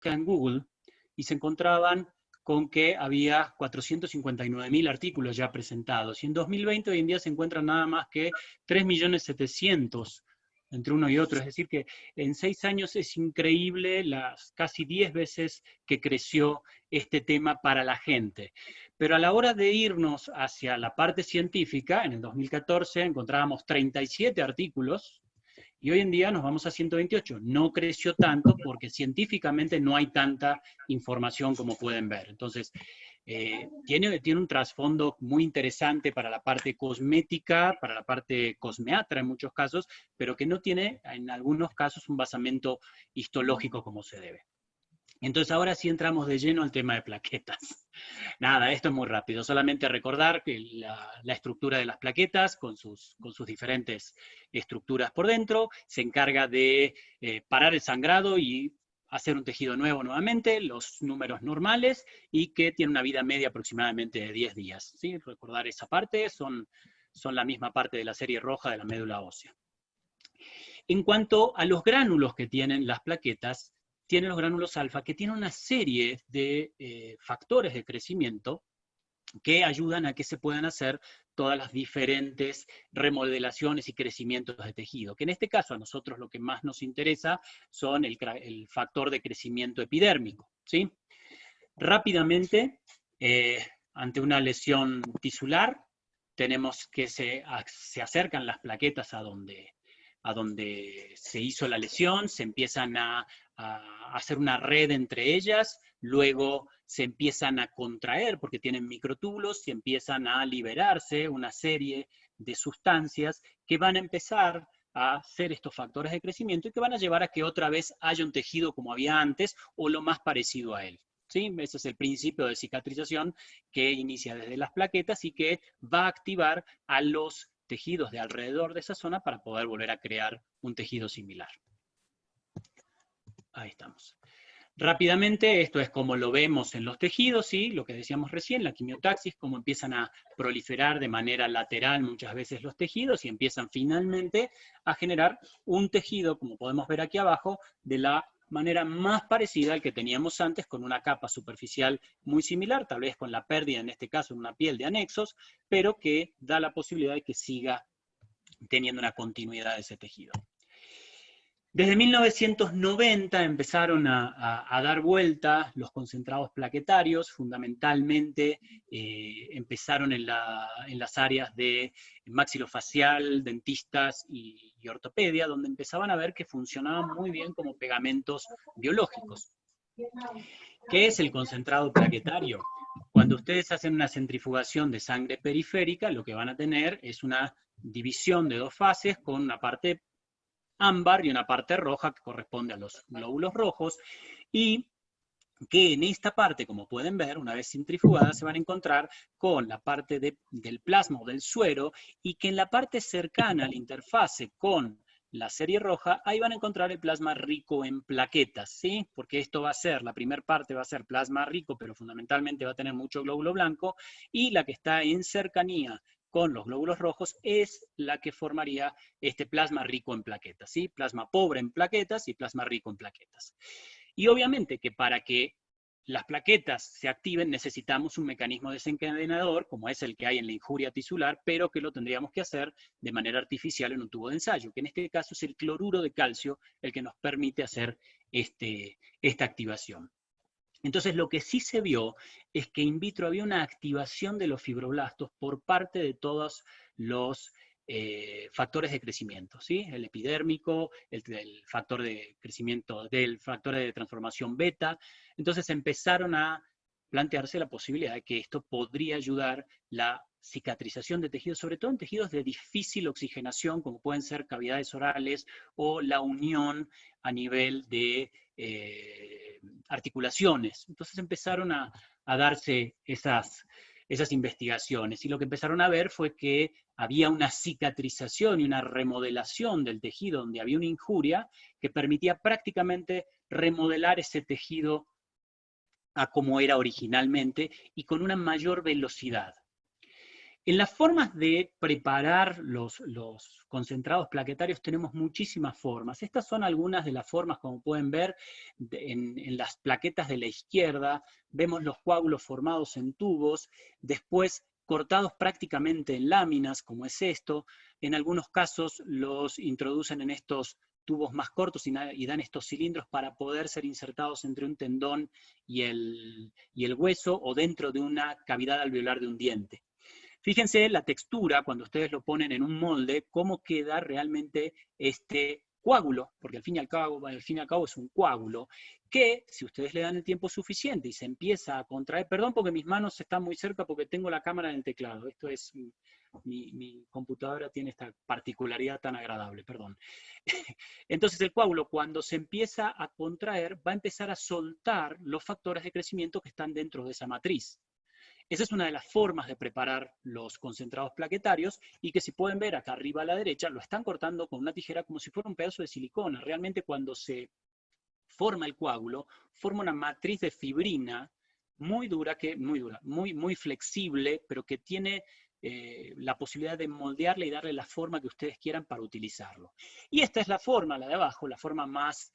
en Google y se encontraban con que había 459.000 artículos ya presentados. Y en 2020 hoy en día se encuentran nada más que 3.700.000 entre uno y otro. Es decir que en 6 años es increíble las casi 10 veces que creció este tema para la gente. Pero a la hora de irnos hacia la parte científica, en el 2014 encontrábamos 37 artículos, y hoy en día nos vamos a 128. No creció tanto porque científicamente no hay tanta información como pueden ver. Entonces, tiene un trasfondo muy interesante para la parte cosmética, para la parte cosmeatra en muchos casos, pero que no tiene en algunos casos un basamento histológico como se debe. Entonces ahora sí entramos de lleno al tema de plaquetas. Nada, esto es muy rápido, solamente recordar que la estructura de las plaquetas con sus diferentes estructuras por dentro se encarga de parar el sangrado y hacer un tejido nuevo nuevamente, los números normales, y que tiene una vida media aproximadamente de 10 días. ¿Sí? Recordar esa parte, son la misma parte de la serie roja de la médula ósea. En cuanto a los gránulos que tienen las plaquetas, tienen los gránulos alfa, que tienen una serie de factores de crecimiento que ayudan a que se puedan hacer todas las diferentes remodelaciones y crecimientos de tejido, que en este caso a nosotros lo que más nos interesa son el factor de crecimiento epidérmico, ¿sí? Rápidamente, ante una lesión tisular, tenemos que se acercan las plaquetas a donde se hizo la lesión, se empiezan a hacer una red entre ellas, luego se empiezan a contraer porque tienen microtúbulos y empiezan a liberarse una serie de sustancias que van a empezar a hacer estos factores de crecimiento y que van a llevar a que otra vez haya un tejido como había antes o lo más parecido a él. ¿Sí? Ese es el principio de cicatrización que inicia desde las plaquetas y que va a activar a los tejidos de alrededor de esa zona para poder volver a crear un tejido similar. Ahí estamos. Rápidamente, esto es como lo vemos en los tejidos, ¿sí? Lo que decíamos recién, la quimiotaxis, cómo empiezan a proliferar de manera lateral muchas veces los tejidos y empiezan finalmente a generar un tejido, como podemos ver aquí abajo, de la manera más parecida al que teníamos antes, con una capa superficial muy similar, tal vez con la pérdida, en este caso, de una piel de anexos, pero que da la posibilidad de que siga teniendo una continuidad de ese tejido. Desde 1990 empezaron a dar vuelta los concentrados plaquetarios, fundamentalmente empezaron en las áreas de maxilofacial, dentistas y ortopedia, donde empezaban a ver que funcionaban muy bien como pegamentos biológicos. ¿Qué es el concentrado plaquetario? Cuando ustedes hacen una centrifugación de sangre periférica, lo que van a tener es una división de dos fases con una parte ámbar y una parte roja que corresponde a los glóbulos rojos, y que en esta parte, como pueden ver, una vez centrifugada, se van a encontrar con la parte del plasma o del suero, y que en la parte cercana a la interfase con la serie roja, ahí van a encontrar el plasma rico en plaquetas, ¿sí? Porque esto va a ser, la primera parte va a ser plasma rico, pero fundamentalmente va a tener mucho glóbulo blanco, y la que está en cercanía con los glóbulos rojos es la que formaría este plasma rico en plaquetas, ¿sí? Plasma pobre en plaquetas y plasma rico en plaquetas. Y obviamente que para que las plaquetas se activen necesitamos un mecanismo desencadenador, como es el que hay en la injuria tisular, pero que lo tendríamos que hacer de manera artificial en un tubo de ensayo, que en este caso es el cloruro de calcio el que nos permite hacer esta activación. Entonces lo que sí se vio es que in vitro había una activación de los fibroblastos por parte de todos los factores de crecimiento, ¿sí? El epidérmico, el factor de crecimiento, del factor de transformación beta. Entonces empezaron a plantearse la posibilidad de que esto podría ayudar la cicatrización de tejidos, sobre todo en tejidos de difícil oxigenación, como pueden ser cavidades orales o la unión a nivel de articulaciones. Entonces empezaron a darse esas investigaciones, y lo que empezaron a ver fue que había una cicatrización y una remodelación del tejido donde había una injuria que permitía prácticamente remodelar ese tejido a como era originalmente y con una mayor velocidad. En las formas de preparar los concentrados plaquetarios tenemos muchísimas formas. Estas son algunas de las formas, como pueden ver, en las plaquetas de la izquierda. Vemos los coágulos formados en tubos, después cortados prácticamente en láminas, como es esto. En algunos casos los introducen en estos tubos más cortos y dan estos cilindros para poder ser insertados entre un tendón y el hueso o dentro de una cavidad alveolar de un diente. Fíjense la textura, cuando ustedes lo ponen en un molde, cómo queda realmente este coágulo, porque al fin y al cabo es un coágulo, que si ustedes le dan el tiempo suficiente y se empieza a contraer, perdón porque mis manos están muy cerca porque tengo la cámara en el teclado, esto es, mi computadora tiene esta particularidad tan agradable, perdón. Entonces el coágulo, cuando se empieza a contraer, va a empezar a soltar los factores de crecimiento que están dentro de esa matriz. Esa es una de las formas de preparar los concentrados plaquetarios y que si pueden ver acá arriba a la derecha, lo están cortando con una tijera como si fuera un pedazo de silicona. Realmente cuando se forma el coágulo, forma una matriz de fibrina muy dura, muy flexible, pero que tiene la posibilidad de moldearle y darle la forma que ustedes quieran para utilizarlo. Y esta es la forma, la de abajo, la forma más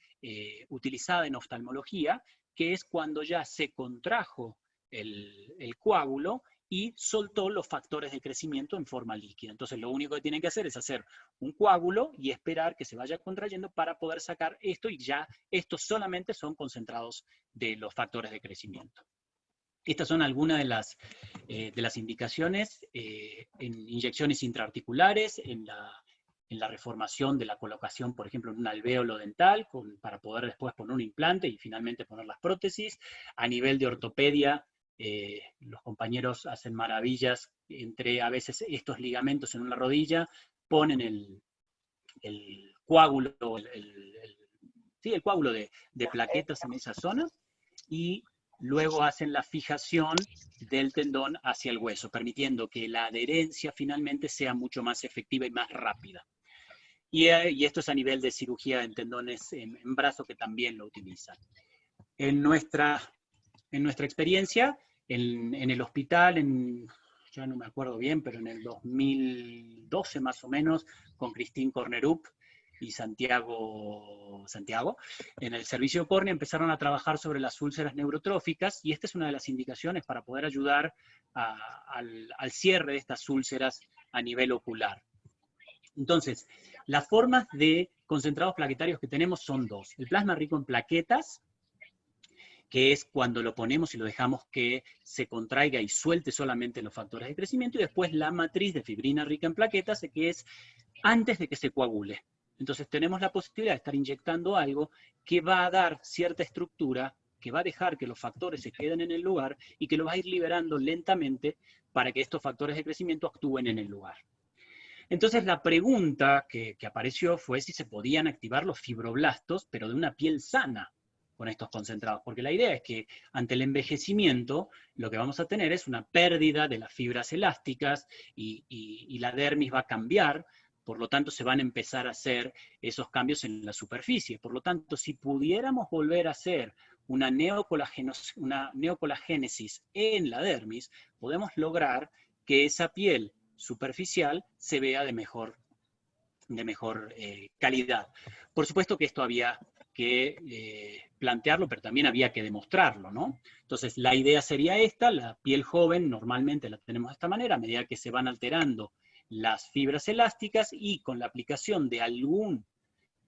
utilizada en oftalmología, que es cuando ya se contrajo el coágulo y soltó los factores de crecimiento en forma líquida. Entonces lo único que tienen que hacer es hacer un coágulo y esperar que se vaya contrayendo para poder sacar esto, y ya estos solamente son concentrados de los factores de crecimiento. Estas son algunas de las indicaciones en inyecciones intraarticulares, en la reformación de la colocación, por ejemplo, en un alvéolo dental, para poder después poner un implante y finalmente poner las prótesis. A nivel de ortopedia, los compañeros hacen maravillas entre a veces estos ligamentos en una rodilla, ponen el coágulo, el coágulo de plaquetas en esa zona y luego hacen la fijación del tendón hacia el hueso, permitiendo que la adherencia finalmente sea mucho más efectiva y más rápida. Y esto es a nivel de cirugía en tendones en brazo, que también lo utilizan. En nuestra experiencia, en el hospital, ya no me acuerdo bien, pero en el 2012 más o menos, con Christine Cornerup y Santiago, en el servicio de córnea empezaron a trabajar sobre las úlceras neurotróficas, y esta es una de las indicaciones para poder ayudar al cierre de estas úlceras a nivel ocular. Entonces, las formas de concentrados plaquetarios que tenemos son dos. El plasma rico en plaquetas, que es cuando lo ponemos y lo dejamos que se contraiga y suelte solamente los factores de crecimiento, y después la matriz de fibrina rica en plaquetas, que es antes de que se coagule. Entonces tenemos la posibilidad de estar inyectando algo que va a dar cierta estructura, que va a dejar que los factores se queden en el lugar y que lo va a ir liberando lentamente para que estos factores de crecimiento actúen en el lugar. Entonces la pregunta que apareció fue si se podían activar los fibroblastos, pero de una piel sana, con estos concentrados, porque la idea es que ante el envejecimiento lo que vamos a tener es una pérdida de las fibras elásticas y la dermis va a cambiar, por lo tanto se van a empezar a hacer esos cambios en la superficie. Por lo tanto, si pudiéramos volver a hacer una neocolagénesis en la dermis, podemos lograr que esa piel superficial se vea de mejor calidad. Por supuesto que esto había que plantearlo, pero también había que demostrarlo, ¿no? Entonces, la idea sería esta: la piel joven normalmente la tenemos de esta manera, a medida que se van alterando las fibras elásticas, y con la aplicación de algún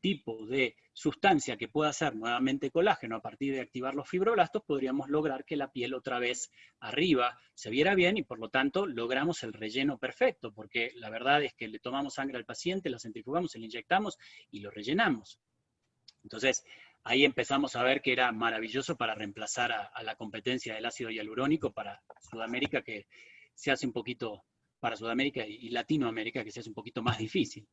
tipo de sustancia que pueda hacer nuevamente colágeno a partir de activar los fibroblastos, podríamos lograr que la piel otra vez arriba se viera bien, y por lo tanto logramos el relleno perfecto, porque la verdad es que le tomamos sangre al paciente, la centrifugamos, se la inyectamos y lo rellenamos. Entonces, ahí empezamos a ver que era maravilloso para reemplazar a la competencia del ácido hialurónico para Sudamérica, que se hace un poquito, para Sudamérica y Latinoamérica, que se hace un poquito más difícil.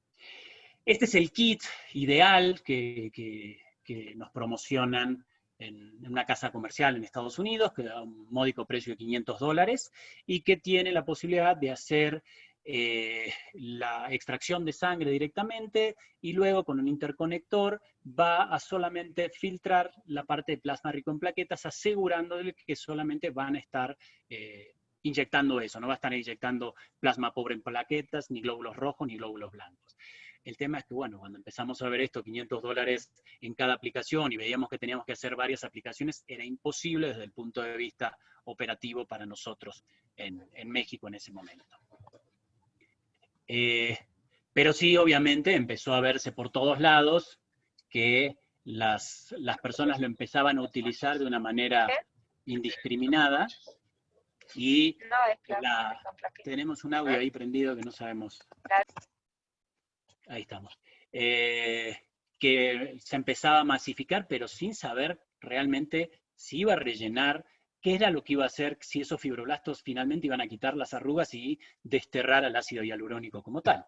Este es el kit ideal que nos promocionan en una casa comercial en Estados Unidos, que da un módico precio de $500, y que tiene la posibilidad de hacer la extracción de sangre directamente, y luego con un interconector va a solamente filtrar la parte de plasma rico en plaquetas, asegurándole que solamente van a estar inyectando eso, no va a estar inyectando plasma pobre en plaquetas, ni glóbulos rojos, ni glóbulos blancos. El tema es que, bueno, cuando empezamos a ver esto, $500 en cada aplicación, y veíamos que teníamos que hacer varias aplicaciones, era imposible desde el punto de vista operativo para nosotros en México en ese momento. Pero sí, obviamente, empezó a verse por todos lados que las personas lo empezaban a utilizar de una manera indiscriminada, y tenemos un audio ahí prendido que no sabemos. Ahí estamos. Que se empezaba a masificar, pero sin saber realmente si iba a rellenar, qué era lo que iba a hacer, si esos fibroblastos finalmente iban a quitar las arrugas y desterrar al ácido hialurónico como tal.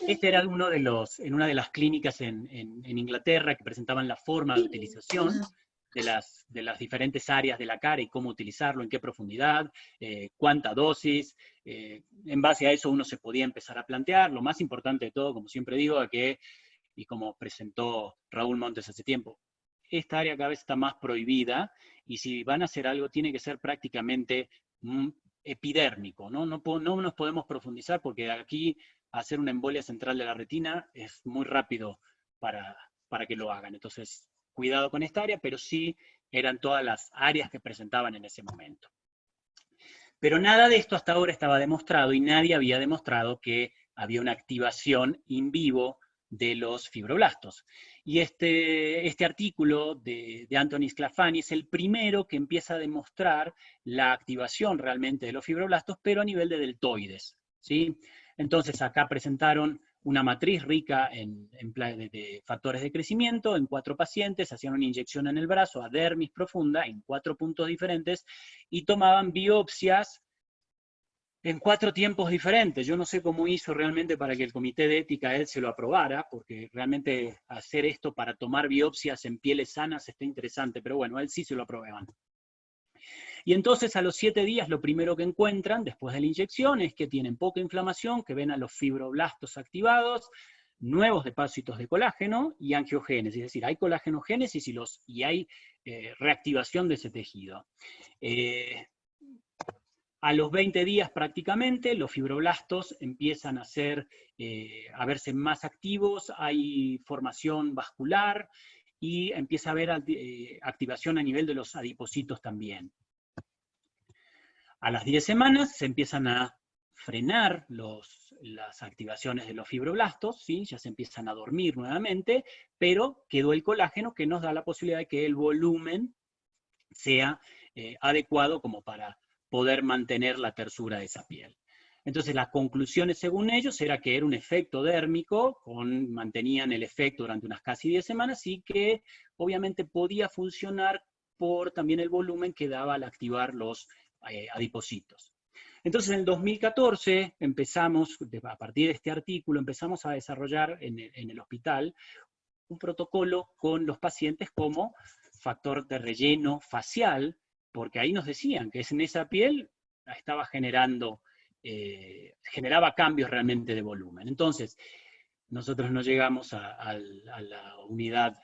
Este era uno de en una de las clínicas en Inglaterra que presentaban la forma de utilización de las diferentes áreas de la cara y cómo utilizarlo, en qué profundidad, cuánta dosis. En base a eso uno se podía empezar a plantear. Lo más importante de todo, como siempre digo, y como presentó Raúl Montes hace tiempo, esta área cada vez está más prohibida, y si van a hacer algo tiene que ser prácticamente epidérmico, ¿no? No nos podemos profundizar, porque aquí hacer una embolia central de la retina es muy rápido para que lo hagan. Entonces, cuidado con esta área, pero sí eran todas las áreas que presentaban en ese momento. Pero nada de esto hasta ahora estaba demostrado, y nadie había demostrado que había una activación in vivo de los fibroblastos. Y este artículo de Anthony Sclafani es el primero que empieza a demostrar la activación realmente de los fibroblastos, pero a nivel de deltoides, ¿sí? Entonces acá presentaron una matriz rica de factores de crecimiento en 4 pacientes, hacían una inyección en el brazo a dermis profunda en 4 puntos diferentes, y tomaban biopsias en 4 tiempos diferentes. Yo no sé cómo hizo realmente para que el comité de ética él se lo aprobara, porque realmente hacer esto para tomar biopsias en pieles sanas está interesante, pero bueno, a él sí se lo aprobaban. Y entonces a los 7 días lo primero que encuentran después de la inyección es que tienen poca inflamación, que ven a los fibroblastos activados, nuevos depósitos de colágeno y angiogénesis, es decir, hay colágenogénesis y hay reactivación de ese tejido. A los 20 días prácticamente los fibroblastos empiezan a verse más activos, hay formación vascular y empieza a haber activación a nivel de los adipocitos también. A las 10 semanas se empiezan a frenar las activaciones de los fibroblastos, ¿sí? Ya se empiezan a dormir nuevamente, pero quedó el colágeno, que nos da la posibilidad de que el volumen sea adecuado como para poder mantener la tersura de esa piel. Entonces las conclusiones según ellos era que era un efecto dérmico, mantenían el efecto durante unas casi 10 semanas, y que obviamente podía funcionar por también el volumen que daba al activar los adipocitos. Entonces en el 2014 empezamos, a partir de este artículo, empezamos a desarrollar en el hospital un protocolo con los pacientes como factor de relleno facial, porque ahí nos decían que en esa piel estaba generaba cambios realmente de volumen. Entonces, nosotros no llegamos a la unidad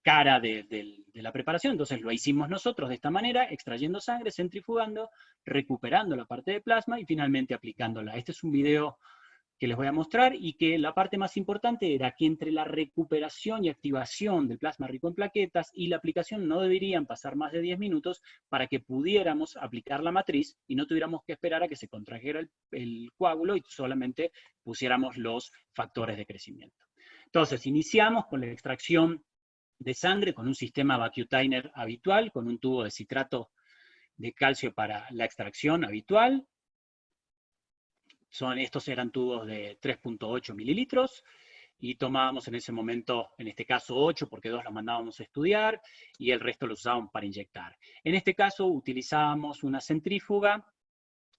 cara de la preparación, entonces lo hicimos nosotros de esta manera, extrayendo sangre, centrifugando, recuperando la parte de plasma y finalmente aplicándola. Este es un video que les voy a mostrar, y que la parte más importante era que entre la recuperación y activación del plasma rico en plaquetas y la aplicación no deberían pasar más de 10 minutos para que pudiéramos aplicar la matriz y no tuviéramos que esperar a que se contrajera el coágulo y solamente pusiéramos los factores de crecimiento. Entonces, iniciamos con la extracción de sangre con un sistema Vacutainer habitual, con un tubo de citrato de calcio para la extracción habitual. Estos eran tubos de 3.8 mililitros, y tomábamos en ese momento, en este caso 8, porque 2 los mandábamos a estudiar, y el resto los usábamos para inyectar. En este caso utilizábamos una centrífuga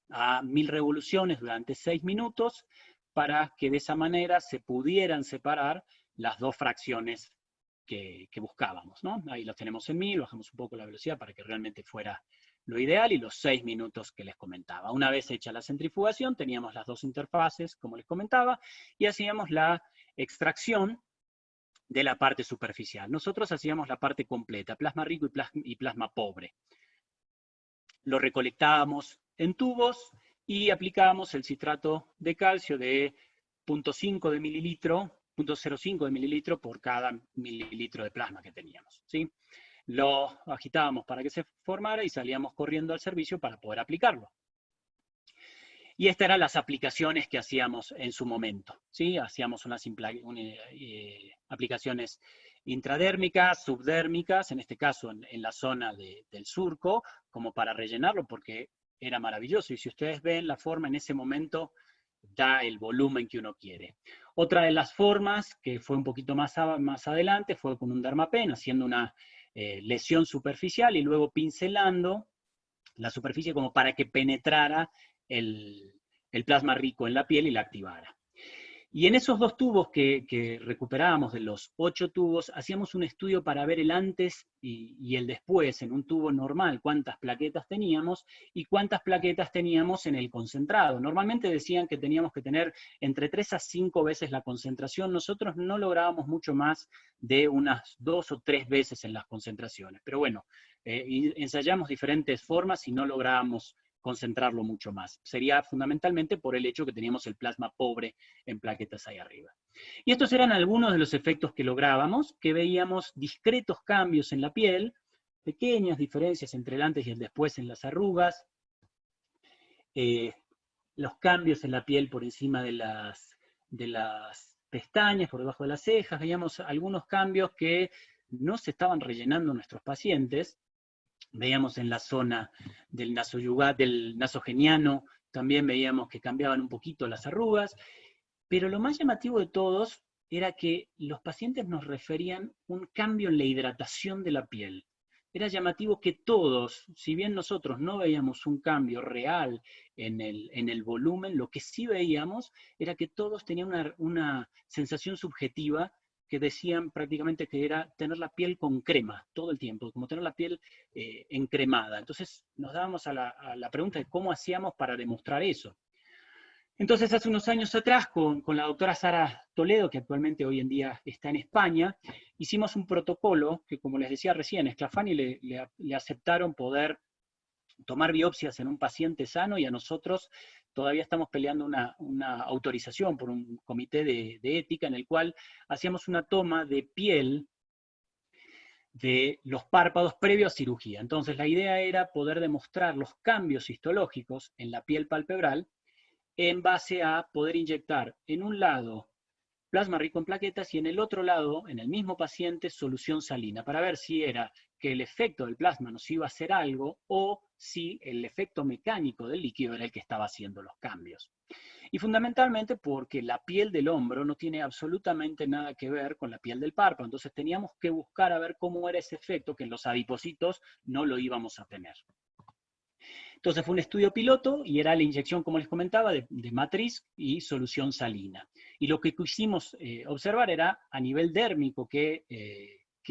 a 1000 revoluciones durante 6 minutos, para que de esa manera se pudieran separar las 2 fracciones que buscábamos, ¿no? Ahí los tenemos en 1000, bajamos un poco la velocidad para que realmente fuera lo ideal, y los 6 minutos que les comentaba. Una vez hecha la centrifugación, teníamos las 2 interfaces, como les comentaba, y hacíamos la extracción de la parte superficial. Nosotros hacíamos la parte completa, plasma rico y plasma pobre. lo recolectábamos en tubos y aplicábamos el citrato de calcio de 0,5 de mililitro, 0,05 de mililitro por cada mililitro de plasma que teníamos, ¿sí? Lo agitábamos para que se formara y salíamos corriendo al servicio para poder aplicarlo. Y estas eran las aplicaciones que hacíamos en su momento, ¿sí? Hacíamos unas aplicaciones intradérmicas, subdérmicas, en este caso en la zona del surco, como para rellenarlo, porque era maravilloso. Y si ustedes ven la forma en ese momento, da el volumen que uno quiere. Otra de las formas, que fue un poquito más adelante, fue con un dermapen, haciendo una lesión superficial y luego pincelando la superficie como para que penetrara el plasma rico en la piel y la activara. Y en esos 2 tubos que recuperábamos, de los 8 tubos, hacíamos un estudio para ver el antes y el después en un tubo normal, cuántas plaquetas teníamos y cuántas plaquetas teníamos en el concentrado. Normalmente decían que teníamos que tener entre 3 a 5 veces la concentración. Nosotros no lográbamos mucho más de unas 2 o 3 veces en las concentraciones. Pero bueno, ensayamos diferentes formas y no lográbamos concentrarlo mucho más. Sería fundamentalmente por el hecho que teníamos el plasma pobre en plaquetas ahí arriba. Y estos eran algunos de los efectos que lográbamos, que veíamos discretos cambios en la piel, pequeñas diferencias entre el antes y el después en las arrugas, los cambios en la piel por encima de las pestañas, por debajo de las cejas, veíamos algunos cambios que no se estaban rellenando nuestros pacientes. Veíamos en la zona del del nasogeniano, también veíamos que cambiaban un poquito las arrugas, pero lo más llamativo de todos era que los pacientes nos referían un cambio en la hidratación de la piel. Era llamativo que todos, si bien nosotros no veíamos un cambio real en el volumen, lo que sí veíamos era que todos tenían una sensación subjetiva que decían prácticamente que era tener la piel con crema todo el tiempo, como tener la piel encremada. Entonces nos dábamos a la pregunta de cómo hacíamos para demostrar eso. Entonces hace unos años atrás, con la doctora Sara Toledo, que actualmente hoy en día está en España, hicimos un protocolo que, como les decía recién, a Sclafani le aceptaron poder tomar biopsias en un paciente sano, y a nosotros todavía estamos peleando una autorización por un comité de ética en el cual hacíamos una toma de piel de los párpados previo a cirugía. Entonces la idea era poder demostrar los cambios histológicos en la piel palpebral en base a poder inyectar en un lado plasma rico en plaquetas y en el otro lado, en el mismo paciente, solución salina, para ver si era que el efecto del plasma nos iba a hacer algo o si el efecto mecánico del líquido era el que estaba haciendo los cambios. Y fundamentalmente porque la piel del hombro no tiene absolutamente nada que ver con la piel del párpado, entonces teníamos que buscar a ver cómo era ese efecto que en los adipocitos no lo íbamos a tener. Entonces fue un estudio piloto y era la inyección, como les comentaba, de matriz y solución salina. Y lo que quisimos observar era a nivel dérmico qué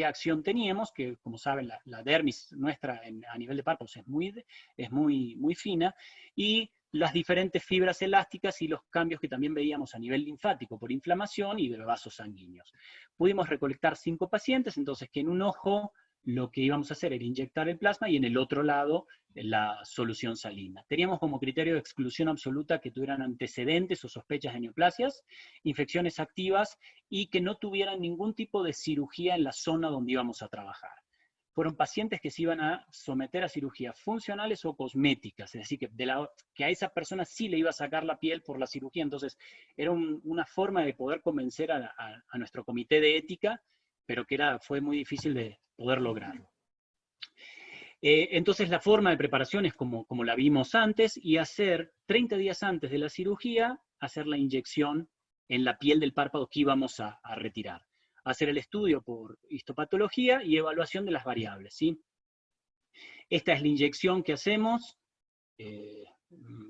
acción teníamos, que como saben la dermis nuestra a nivel de párpados es muy fina, y las diferentes fibras elásticas y los cambios que también veíamos a nivel linfático por inflamación y de vasos sanguíneos. Pudimos recolectar 5 pacientes, entonces que en un ojo lo que íbamos a hacer era inyectar el plasma y en el otro lado la solución salina. Teníamos como criterio de exclusión absoluta que tuvieran antecedentes o sospechas de neoplasias, infecciones activas y que no tuvieran ningún tipo de cirugía en la zona donde íbamos a trabajar. Fueron pacientes que se iban a someter a cirugías funcionales o cosméticas, es decir, que a esa persona sí le iba a sacar la piel por la cirugía. Entonces era una forma de poder convencer a nuestro comité de ética, pero que fue muy difícil de poder lograrlo. Entonces la forma de preparación es como la vimos antes, y hacer 30 días antes de la cirugía, hacer la inyección en la piel del párpado que íbamos a retirar. Hacer el estudio por histopatología y evaluación de las variables, ¿sí? Esta es la inyección que hacemos,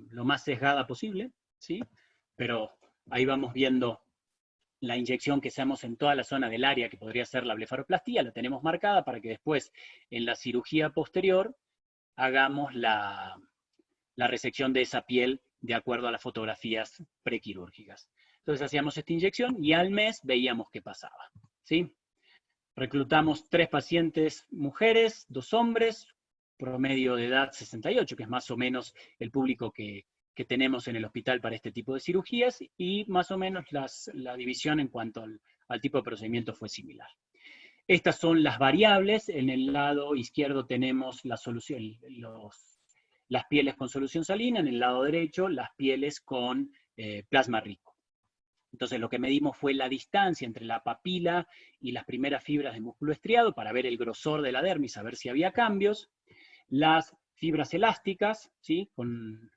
lo más sesgada posible, ¿sí? Pero ahí vamos viendo la inyección que hacemos en toda la zona del área que podría ser la blefaroplastía, la tenemos marcada para que después en la cirugía posterior hagamos la resección de esa piel de acuerdo a las fotografías prequirúrgicas. Entonces hacíamos esta inyección y al mes veíamos qué pasaba, ¿sí? Reclutamos 3 pacientes mujeres, 2 hombres, promedio de edad 68, que es más o menos el público que tenemos en el hospital para este tipo de cirugías, y más o menos la división en cuanto al tipo de procedimiento fue similar. Estas son las variables. En el lado izquierdo tenemos la solución, las pieles con solución salina, en el lado derecho las pieles con plasma rico. Entonces lo que medimos fue la distancia entre la papila y las primeras fibras de músculo estriado para ver el grosor de la dermis, a ver si había cambios. Las fibras elásticas, ¿sí? con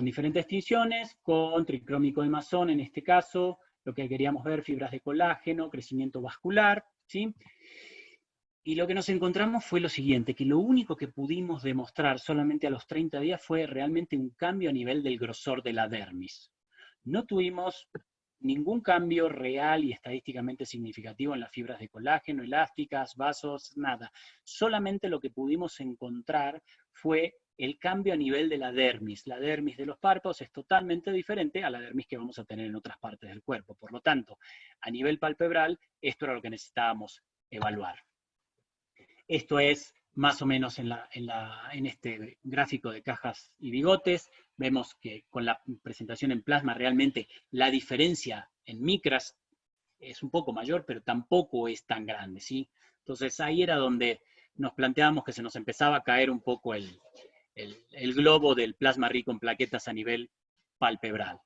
diferentes tinciones, con tricrómico de Masson en este caso, lo que queríamos ver, fibras de colágeno, crecimiento vascular, ¿sí? Y lo que nos encontramos fue lo siguiente, que lo único que pudimos demostrar solamente a los 30 días fue realmente un cambio a nivel del grosor de la dermis. No tuvimos ningún cambio real y estadísticamente significativo en las fibras de colágeno, elásticas, vasos, nada. Solamente lo que pudimos encontrar fue el cambio a nivel de la dermis. La dermis de los párpados es totalmente diferente a la dermis que vamos a tener en otras partes del cuerpo. Por lo tanto, a nivel palpebral, esto era lo que necesitábamos evaluar. Esto es más o menos en este gráfico de cajas y bigotes. Vemos que con la presentación en plasma realmente la diferencia en micras es un poco mayor, pero tampoco es tan grande, ¿sí? Entonces ahí era donde nos planteábamos que se nos empezaba a caer un poco el globo del plasma rico en plaquetas a nivel palpebral.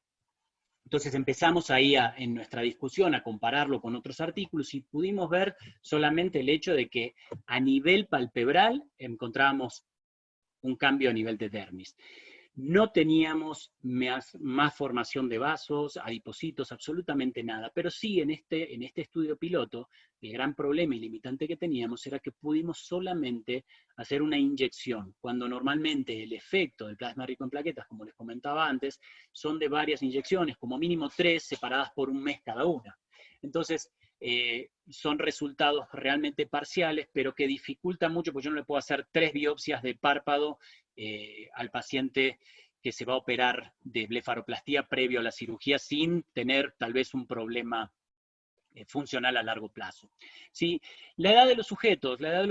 Entonces empezamos ahí en nuestra discusión a compararlo con otros artículos y pudimos ver solamente el hecho de que a nivel palpebral encontrábamos un cambio a nivel de dermis. No teníamos más formación de vasos, adipocitos, absolutamente nada, pero sí en este estudio piloto, el gran problema y limitante que teníamos era que pudimos solamente hacer una inyección, cuando normalmente el efecto del plasma rico en plaquetas, como les comentaba antes, son de varias inyecciones, como mínimo 3, separadas por un mes cada una. Entonces, son resultados realmente parciales, pero que dificultan mucho, porque yo no le puedo hacer 3 biopsias de párpado al paciente que se va a operar de blefaroplastía previo a la cirugía sin tener tal vez un problema funcional a largo plazo. ¿Sí? La edad de los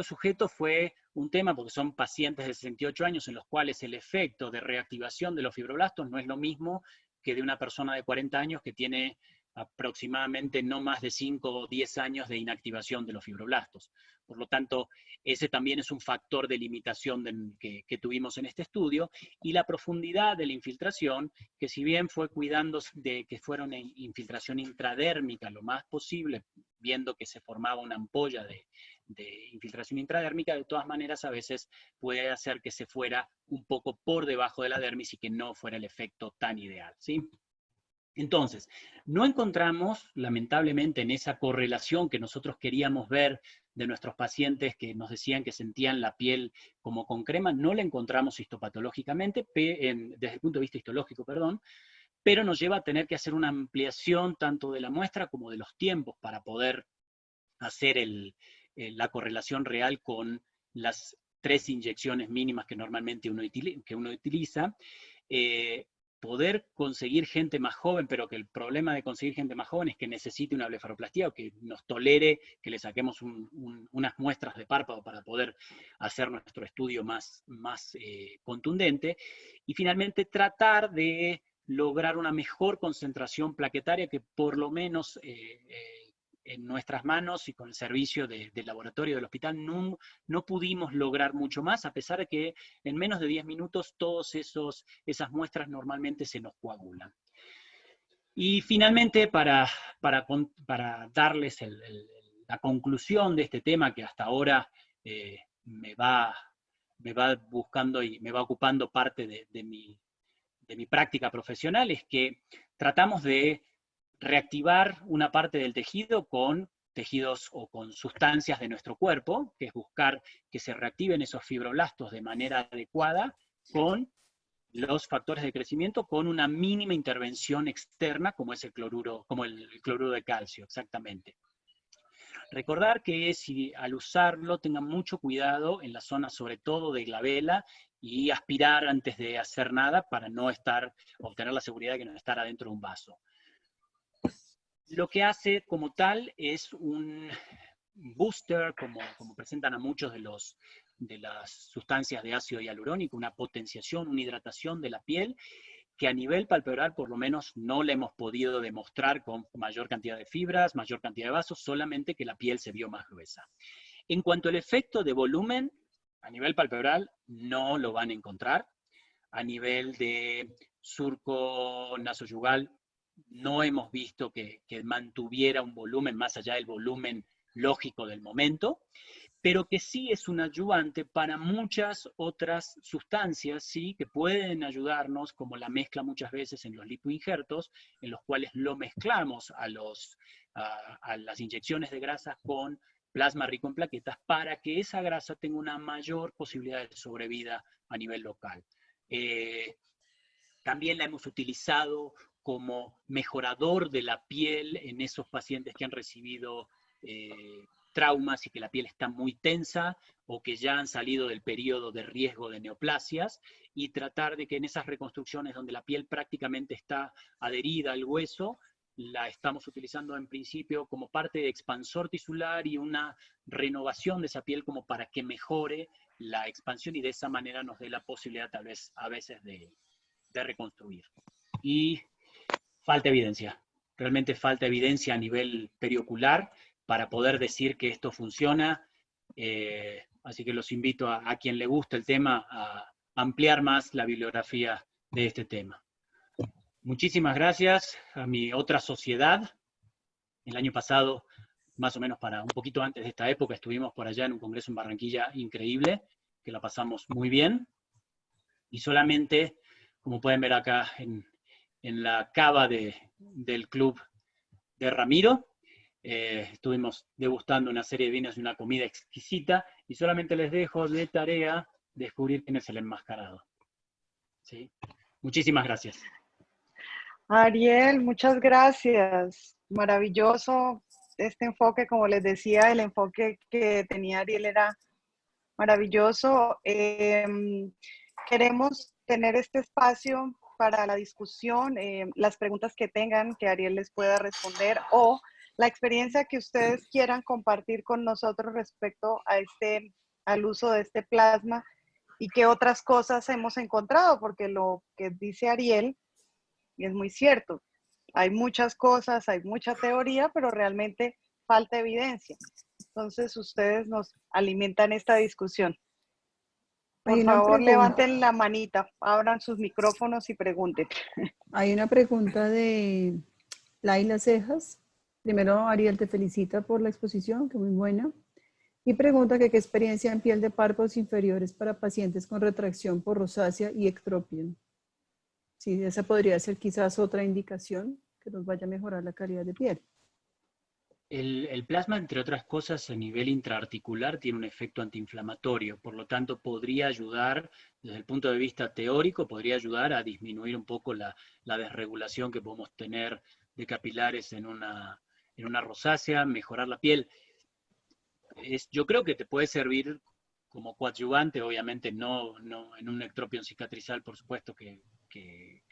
sujetos fue un tema porque son pacientes de 68 años en los cuales el efecto de reactivación de los fibroblastos no es lo mismo que de una persona de 40 años que tiene aproximadamente no más de 5 o 10 años de inactivación de los fibroblastos. Por lo tanto, ese también es un factor de limitación que tuvimos en este estudio, y la profundidad de la infiltración, que si bien fue cuidando de que fuera una infiltración intradérmica lo más posible, viendo que se formaba una ampolla de infiltración intradérmica, de todas maneras a veces puede hacer que se fuera un poco por debajo de la dermis y que no fuera el efecto tan ideal, ¿sí? Entonces, no encontramos, lamentablemente, en esa correlación que nosotros queríamos ver de nuestros pacientes que nos decían que sentían la piel como con crema, no la encontramos histopatológicamente, desde el punto de vista histológico, perdón, pero nos lleva a tener que hacer una ampliación tanto de la muestra como de los tiempos para poder hacer la correlación real con las 3 inyecciones mínimas que normalmente uno utiliza. Poder conseguir gente más joven, pero que el problema de conseguir gente más joven es que necesite una blefaroplastía o que nos tolere que le saquemos unas muestras de párpado para poder hacer nuestro estudio más contundente. Y finalmente tratar de lograr una mejor concentración plaquetaria que por lo menos en nuestras manos y con el servicio del laboratorio del hospital no pudimos lograr mucho más, a pesar de que en menos de 10 minutos todas esas muestras normalmente se nos coagulan. Y finalmente, para darles la conclusión de este tema que hasta ahora me va buscando y me va ocupando parte de mi práctica profesional, es que tratamos de reactivar una parte del tejido con tejidos o con sustancias de nuestro cuerpo, que es buscar que se reactiven esos fibroblastos de manera adecuada con los factores de crecimiento, con una mínima intervención externa como es el cloruro de calcio, exactamente. Recordar que si al usarlo tengan mucho cuidado en la zona sobre todo de glabela y aspirar antes de hacer nada para no obtener la seguridad de que no estar adentro de un vaso. Lo que hace como tal es booster, como presentan a muchos de las sustancias de ácido hialurónico, una potenciación, una hidratación de la piel, que a nivel palpebral por lo menos no le hemos podido demostrar con mayor cantidad de fibras, mayor cantidad de vasos, solamente que la piel se vio más gruesa. En cuanto al efecto de volumen, a nivel palpebral no lo van a encontrar. A nivel de surco nasoyugal, no hemos visto que mantuviera un volumen más allá del volumen lógico del momento, pero que sí es un ayudante para muchas otras sustancias, ¿sí? Que pueden ayudarnos, como la mezcla muchas veces en los lipoinjertos, en los cuales lo mezclamos a las inyecciones de grasas con plasma rico en plaquetas para que esa grasa tenga una mayor posibilidad de sobrevida a nivel local. También la hemos utilizado como mejorador de la piel en esos pacientes que han recibido traumas y que la piel está muy tensa o que ya han salido del periodo de riesgo de neoplasias, y tratar de que en esas reconstrucciones donde la piel prácticamente está adherida al hueso, la estamos utilizando en principio como parte de expansor tisular y una renovación de esa piel como para que mejore la expansión y de esa manera nos dé la posibilidad tal vez a veces de reconstruir. Y falta evidencia, realmente falta evidencia a nivel periocular para poder decir que esto funciona, así que los invito a quien le guste el tema a ampliar más la bibliografía de este tema. Muchísimas gracias a mi otra sociedad. El año pasado, más o menos para un poquito antes de esta época, estuvimos por allá en un congreso en Barranquilla increíble, que la pasamos muy bien, y solamente, como pueden ver acá en la cava del club de Ramiro, estuvimos degustando una serie de vinos y una comida exquisita, y solamente les dejo de tarea descubrir quién es el enmascarado. ¿Sí? Muchísimas gracias. Ariel, muchas gracias. Maravilloso este enfoque, como les decía, el enfoque que tenía Ariel era maravilloso. Queremos tener este espacio para la discusión, las preguntas que tengan, que Ariel les pueda responder, o la experiencia que ustedes quieran compartir con nosotros respecto a al uso de este plasma y qué otras cosas hemos encontrado, porque lo que dice Ariel es muy cierto. Hay muchas cosas, hay mucha teoría, pero realmente falta evidencia. Entonces, ustedes nos alimentan esta discusión. Por favor, levanten la manita, abran sus micrófonos y pregunten. Hay una pregunta de Laila Cejas. Primero, Ariel te felicita por la exposición, que muy buena. Y pregunta que qué experiencia en piel de párpados inferiores para pacientes con retracción por rosácea y ectropion. Sí, esa podría ser quizás otra indicación que nos vaya a mejorar la calidad de piel. El plasma, entre otras cosas, a nivel intraarticular tiene un efecto antiinflamatorio, por lo tanto podría ayudar, desde el punto de vista teórico, podría ayudar a disminuir un poco la desregulación que podemos tener de capilares en una rosácea, mejorar la piel. Yo creo que te puede servir como coadyuvante, obviamente no en un ectropion cicatrizal, por supuesto que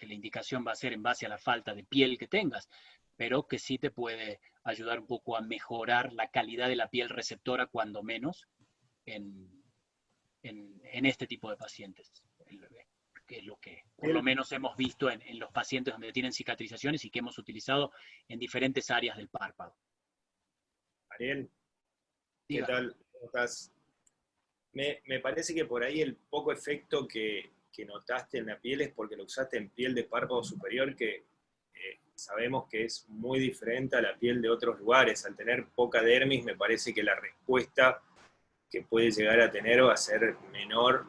la indicación va a ser en base a la falta de piel que tengas, pero que sí te puede ayudar un poco a mejorar la calidad de la piel receptora, cuando menos, en este tipo de pacientes, que es lo que por lo menos hemos visto en los pacientes donde tienen cicatrizaciones y que hemos utilizado en diferentes áreas del párpado. Ariel, ¿qué tal? ¿Cómo estás? Me parece que por ahí el poco efecto que notaste en la piel es porque lo usaste en piel de párpado superior, que sabemos que es muy diferente a la piel de otros lugares. Al tener poca dermis, me parece que la respuesta que puede llegar a tener va a ser menor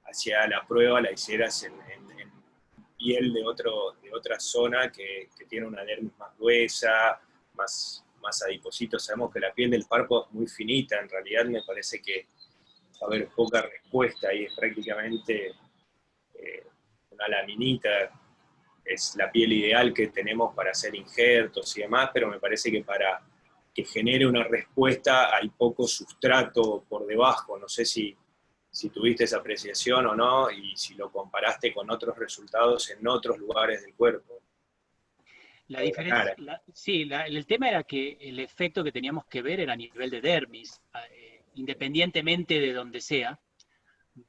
hacia la prueba, la hicieras en piel de otra zona que tiene una dermis más gruesa, más adiposito. Sabemos que la piel del párpado es muy finita, en realidad me parece que va a haber poca respuesta y es prácticamente una laminita. Es la piel ideal que tenemos para hacer injertos y demás, pero me parece que para que genere una respuesta hay poco sustrato por debajo. No sé si tuviste esa apreciación o no, y si lo comparaste con otros resultados en otros lugares del cuerpo. La diferencia, sí, el tema era que el efecto que teníamos que ver era a nivel de dermis. Independientemente de donde sea,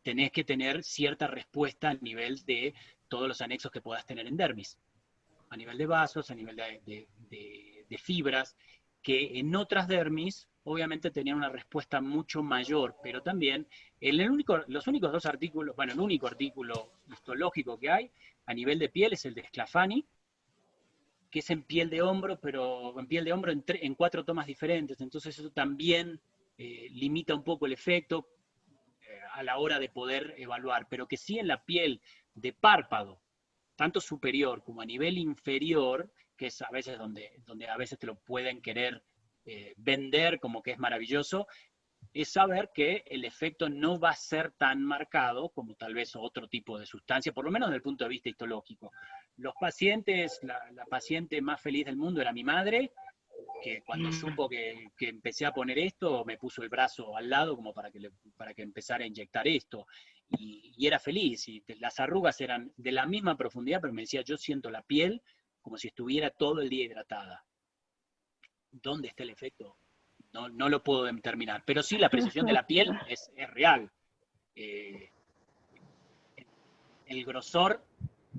tenés que tener cierta respuesta a nivel de todos los anexos que puedas tener en dermis. A nivel de vasos, a nivel de fibras, que en otras dermis obviamente tenían una respuesta mucho mayor, pero también los únicos dos artículos, bueno, el único artículo histológico que hay a nivel de piel es el de Sclafani, que es en piel de hombro, pero en piel de hombro en 4 tomas diferentes, entonces eso también limita un poco el efecto a la hora de poder evaluar, pero que sí en la piel de párpado, tanto superior como a nivel inferior, que es a veces donde a veces te lo pueden querer vender como que es maravilloso, es saber que el efecto no va a ser tan marcado como tal vez otro tipo de sustancia, por lo menos desde el punto de vista histológico. Los pacientes, la paciente más feliz del mundo era mi madre, que cuando supo que empecé a poner esto, me puso el brazo al lado como para que empezara a inyectar esto. Y era feliz, y las arrugas eran de la misma profundidad, pero me decía, yo siento la piel como si estuviera todo el día hidratada. ¿Dónde está el efecto? No lo puedo determinar, pero sí la precisión de la piel es real. El grosor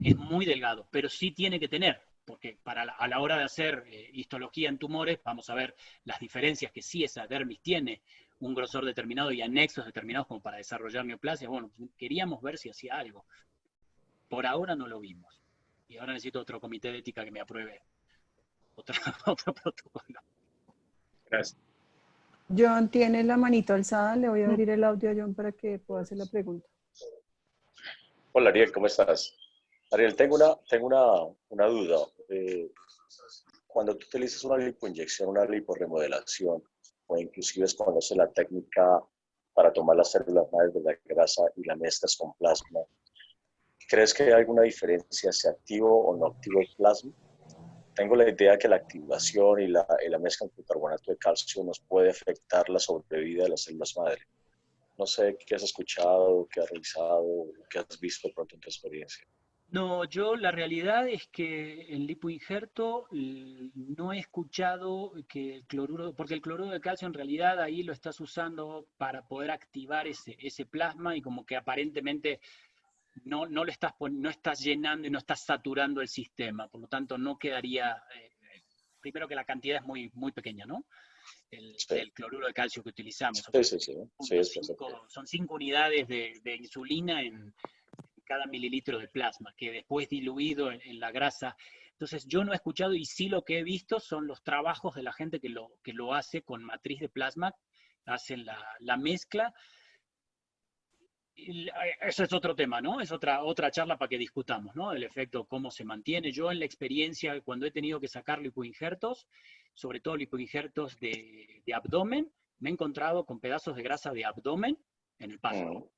es muy delgado, pero sí tiene que tener, porque a la hora de hacer histología en tumores, vamos a ver las diferencias que sí esa dermis tiene, un grosor determinado y anexos determinados como para desarrollar neoplasia. Bueno, queríamos ver si hacía algo. Por ahora no lo vimos. Y ahora necesito otro comité de ética que me apruebe otro protocolo. Gracias. John tiene la manito alzada, le voy a abrir el audio a John para que pueda hacer la pregunta. Hola Ariel, ¿cómo estás? Ariel, tengo una duda. Cuando tú utilizas una lipoinyección, una liporremodelación, o inclusive es cuando haces la técnica para tomar las células madres de la grasa y la mezclas con plasma, ¿crees que hay alguna diferencia si activo o no activo el plasma? Tengo la idea que la activación y la mezcla con carbonato de calcio nos puede afectar la sobrevida de las células madre. No sé qué has escuchado, qué has revisado, qué has visto de pronto en tu experiencia. No, yo la realidad es que en lipoinjerto no he escuchado que el cloruro, porque el cloruro de calcio en realidad ahí lo estás usando para poder activar ese plasma y como que aparentemente no estás llenando y no estás saturando el sistema, por lo tanto no quedaría, primero que la cantidad es muy, muy pequeña, ¿no? Del cloruro de calcio que utilizamos. Son 5 unidades de insulina en cada mililitro de plasma, que después diluido en la grasa. Entonces yo no he escuchado y sí lo que he visto son los trabajos de la gente que lo hace con matriz de plasma, hacen la mezcla. Eso es otro tema, ¿no? Es otra charla para que discutamos, ¿no? El efecto, cómo se mantiene. Yo en la experiencia, cuando he tenido que sacar lipoinjertos, sobre todo lipoinjertos de abdomen, me he encontrado con pedazos de grasa de abdomen en el párpado.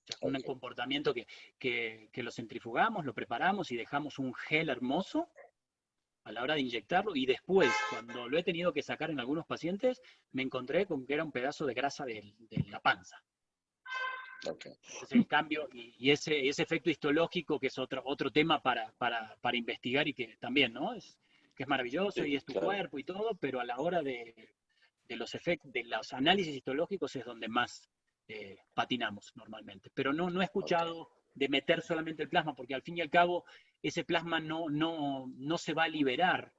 O sea, un comportamiento que lo centrifugamos, lo preparamos y dejamos un gel hermoso a la hora de inyectarlo, y después, cuando lo he tenido que sacar en algunos pacientes, me encontré con que era un pedazo de grasa de la panza. Okay. Entonces el cambio y ese efecto histológico, que es otro tema para investigar y que también, ¿no? Que es maravilloso, sí, y es tu cuerpo y todo, pero a la hora de los efectos, de los análisis histológicos es donde más patinamos normalmente. Pero no he escuchado de meter solamente el plasma, porque al fin y al cabo ese plasma no se va a liberar,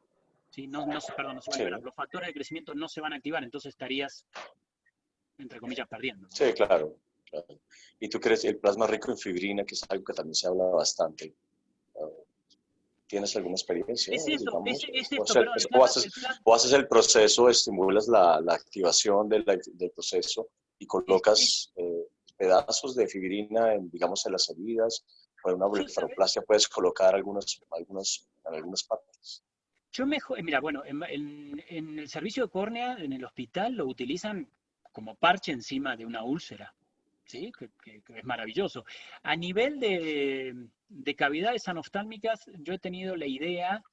¿sí? No se va a liberar. Los factores de crecimiento no se van a activar, entonces estarías, entre comillas, perdiendo, ¿no? Sí, claro. ¿Y tú crees el plasma rico en fibrina, que es algo que también se habla bastante? ¿Tienes alguna experiencia? Es eso, digamos? es esto, perdón, o haces el proceso, estimulas la activación del proceso y colocas pedazos de fibrina en las heridas, o en una blefaroplastia puedes colocar en algunas partes. Mira, bueno, en el servicio de córnea, en el hospital, lo utilizan como parche encima de una úlcera, ¿sí? Que es maravilloso. A nivel de cavidades anoftálmicas, yo he tenido la idea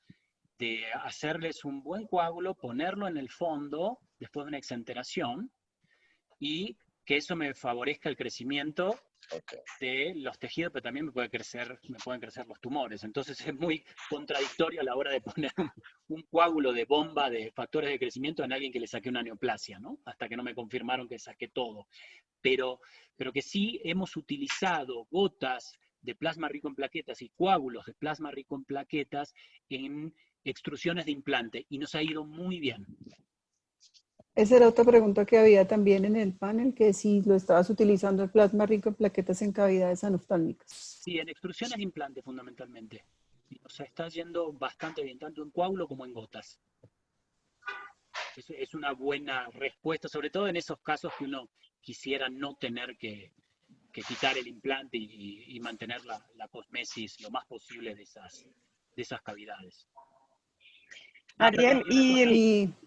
de hacerles un buen coágulo, ponerlo en el fondo, después de una exenteración, y que eso me favorezca el crecimiento Ok. de los tejidos, pero también me pueden crecer los tumores. Entonces es muy contradictorio a la hora de poner un coágulo de bomba de factores de crecimiento en alguien que le saqué una neoplasia, ¿no? Hasta que no me confirmaron que saqué todo. Pero que sí hemos utilizado gotas de plasma rico en plaquetas y coágulos de plasma rico en plaquetas en extrusiones de implante y nos ha ido muy bien. Esa era otra pregunta que había también en el panel, que si lo estabas utilizando el plasma rico en plaquetas en cavidades anoftálmicas. Sí, en extrusiones de implante fundamentalmente. O sea, está yendo bastante bien, tanto en coágulo como en gotas. Es una buena respuesta, sobre todo en esos casos que uno quisiera no tener que quitar el implante y mantener la cosmesis lo más posible de esas cavidades. Ariel,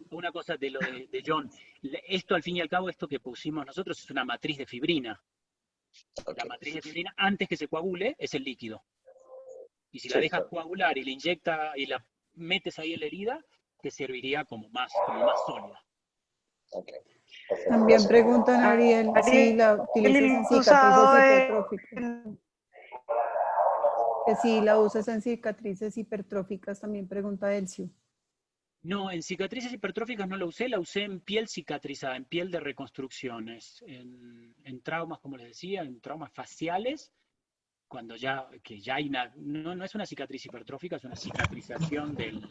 Una cosa de lo de John. Esto, al fin y al cabo, esto que pusimos nosotros es una matriz de fibrina. Ok. La matriz de fibrina, antes que se coagule, es el líquido. Y si la Sí, dejas claro. coagular y la inyectas y la metes ahí en la herida, te serviría como más sólida. Ok. Perfecto, También gracias. preguntan, Ariel, si la utilizas en usado cicatrices hipertróficas. en... Que si la usas en cicatrices hipertróficas, también pregunta Elcio. No, en cicatrices hipertróficas no la usé en piel cicatrizada, en piel de reconstrucciones, en traumas, como les decía, en traumas faciales, cuando ya hay no es una cicatriz hipertrófica, es una cicatrización del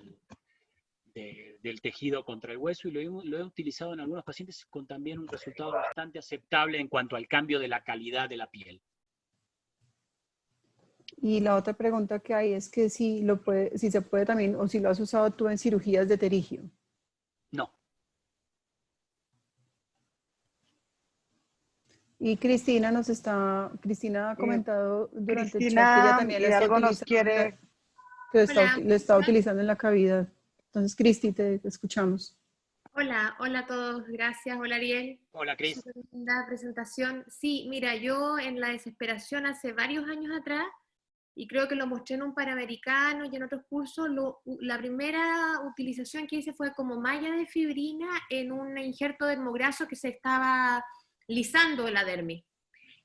tejido contra el hueso, y lo he utilizado en algunos pacientes con también un resultado bastante aceptable en cuanto al cambio de la calidad de la piel. Y la otra pregunta que hay es que si se puede también, o si lo has usado tú en cirugías de pterigio. No. Y Cristina ha comentado durante el chat que ella Cristina también Hidalgo nos quiere... lo está utilizando en la cavidad. Entonces, Cristi, te escuchamos. Hola, hola a todos, gracias. Hola Ariel. Hola, Cris. Súper linda presentación. Sí, mira, yo en la desesperación hace varios años atrás, y creo que lo mostré en un Panamericano y en otros cursos, la primera utilización que hice fue como malla de fibrina en un injerto dermograso que se estaba lisando la dermis.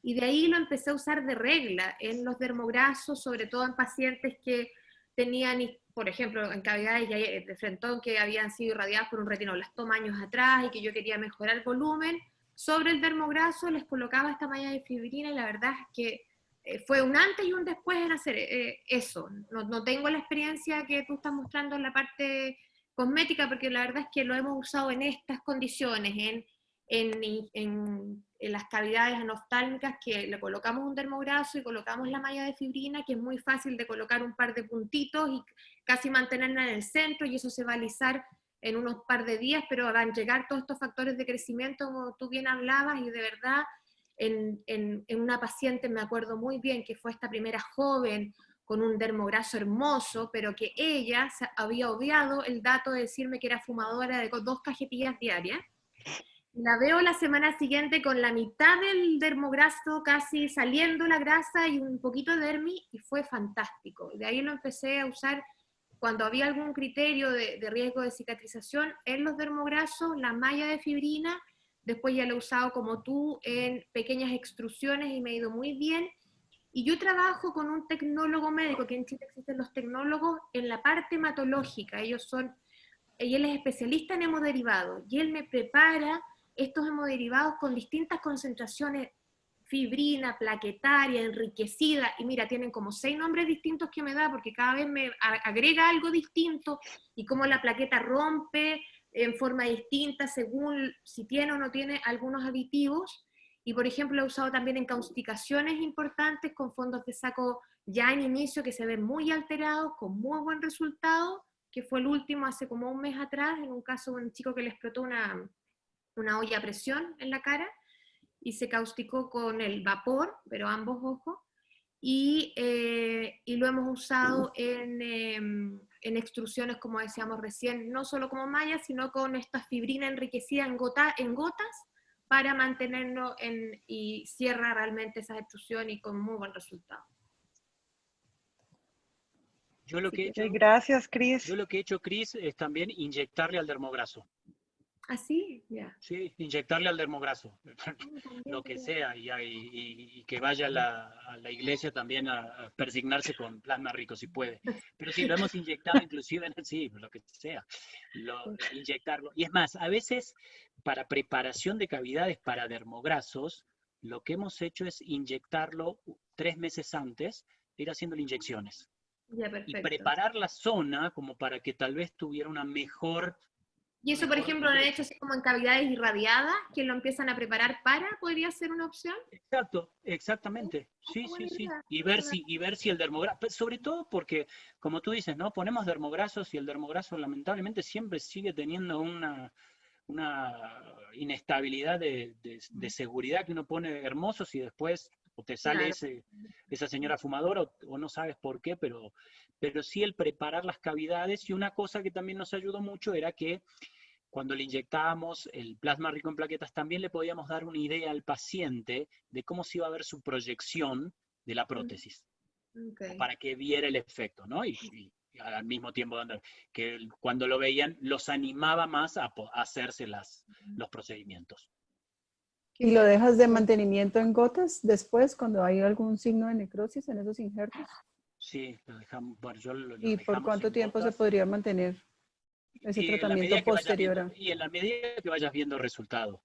Y de ahí lo empecé a usar de regla en los dermograsos, sobre todo en pacientes que tenían, por ejemplo, en cavidades de frentón que habían sido irradiadas por un retinoblastoma años atrás y que yo quería mejorar el volumen. Sobre el dermograso les colocaba esta malla de fibrina y la verdad es que fue un antes y un después en hacer eso. No tengo la experiencia que tú estás mostrando en la parte cosmética, porque la verdad es que lo hemos usado en estas condiciones, en las cavidades anoftálmicas, que le colocamos un dermograso y colocamos la malla de fibrina, que es muy fácil de colocar un par de puntitos y casi mantenerla en el centro, y eso se va a alisar en unos par de días, pero van a llegar todos estos factores de crecimiento, como tú bien hablabas, y de verdad, en una paciente me acuerdo muy bien que fue esta primera joven con un dermograso hermoso, pero que ella había obviado el dato de decirme que era fumadora de 2 cajetillas diarias. La veo la semana siguiente con la mitad del dermograso casi saliendo la grasa y un poquito de dermis, y fue fantástico. De ahí lo empecé a usar cuando había algún criterio de riesgo de cicatrización en los dermograsos, la malla de fibrina. Después ya lo he usado como tú en pequeñas extrusiones y me ha ido muy bien. Y yo trabajo con un tecnólogo médico, que en Chile existen los tecnólogos en la parte hematológica. Él es especialista en hemoderivados y él me prepara estos hemoderivados con distintas concentraciones, fibrina, plaquetaria, enriquecida, y mira, tienen como 6 nombres distintos que me da, porque cada vez me agrega algo distinto, y cómo la plaqueta rompe en forma distinta según si tiene o no tiene algunos aditivos. Y por ejemplo, lo he usado también en causticaciones importantes con fondos de saco ya en inicio que se ven muy alterados, con muy buen resultado, que fue el último hace como un mes atrás, en un caso de un chico que le explotó una olla a presión en la cara y se causticó con el vapor, pero ambos ojos, y lo hemos usado en extrusiones, como decíamos recién, no solo como malla, sino con esta fibrina enriquecida en gotas, para mantenerlo y cierra realmente esa extrusión y con muy buen resultado. Yo lo que he hecho, Gracias, Cris. Cris, es también inyectarle al dermograso. ¿Así? Ya. Sí, inyectarle al dermograso, También lo que sería- sea, y que vaya a la iglesia también a persignarse con plasma rico si puede. Pero sí, lo hemos inyectado inclusive en el, sí, lo que sea, inyectarlo. Y es más, a veces para preparación de cavidades para dermograsos, lo que hemos hecho es inyectarlo 3 meses antes de ir haciendo inyecciones. Ya, Y perfecto. preparar la zona como para que tal vez tuviera una mejor... Y eso, por ejemplo, lo han hecho ingreso. así como en cavidades irradiadas, que lo empiezan a preparar para, ¿podría ser una opción? Exacto, exactamente. Sí, Buena sí, sí. idea. Y ver si el dermograso, sobre todo porque, como tú dices, ¿no? Ponemos dermograsos y el dermograso lamentablemente siempre sigue teniendo una inestabilidad de seguridad que uno pone hermosos y después o te sale Claro. esa señora fumadora o no sabes por qué, pero sí el preparar las cavidades. Y una cosa que también nos ayudó mucho era que cuando le inyectábamos el plasma rico en plaquetas, también le podíamos dar una idea al paciente de cómo se iba a ver su proyección de la prótesis, o Ok. para que viera el efecto, ¿no? Y al mismo tiempo que cuando lo veían, los animaba más a hacerse los procedimientos. ¿Y lo dejas de mantenimiento en gotas después cuando hay algún signo de necrosis en esos injertos? Sí, lo dejamos, bueno, lo ¿Y por dejamos cuánto en tiempo se gotas. podría mantener ese Y en la medida tratamiento que vayas posterior viendo, a? y en la medida que vayas viendo resultados,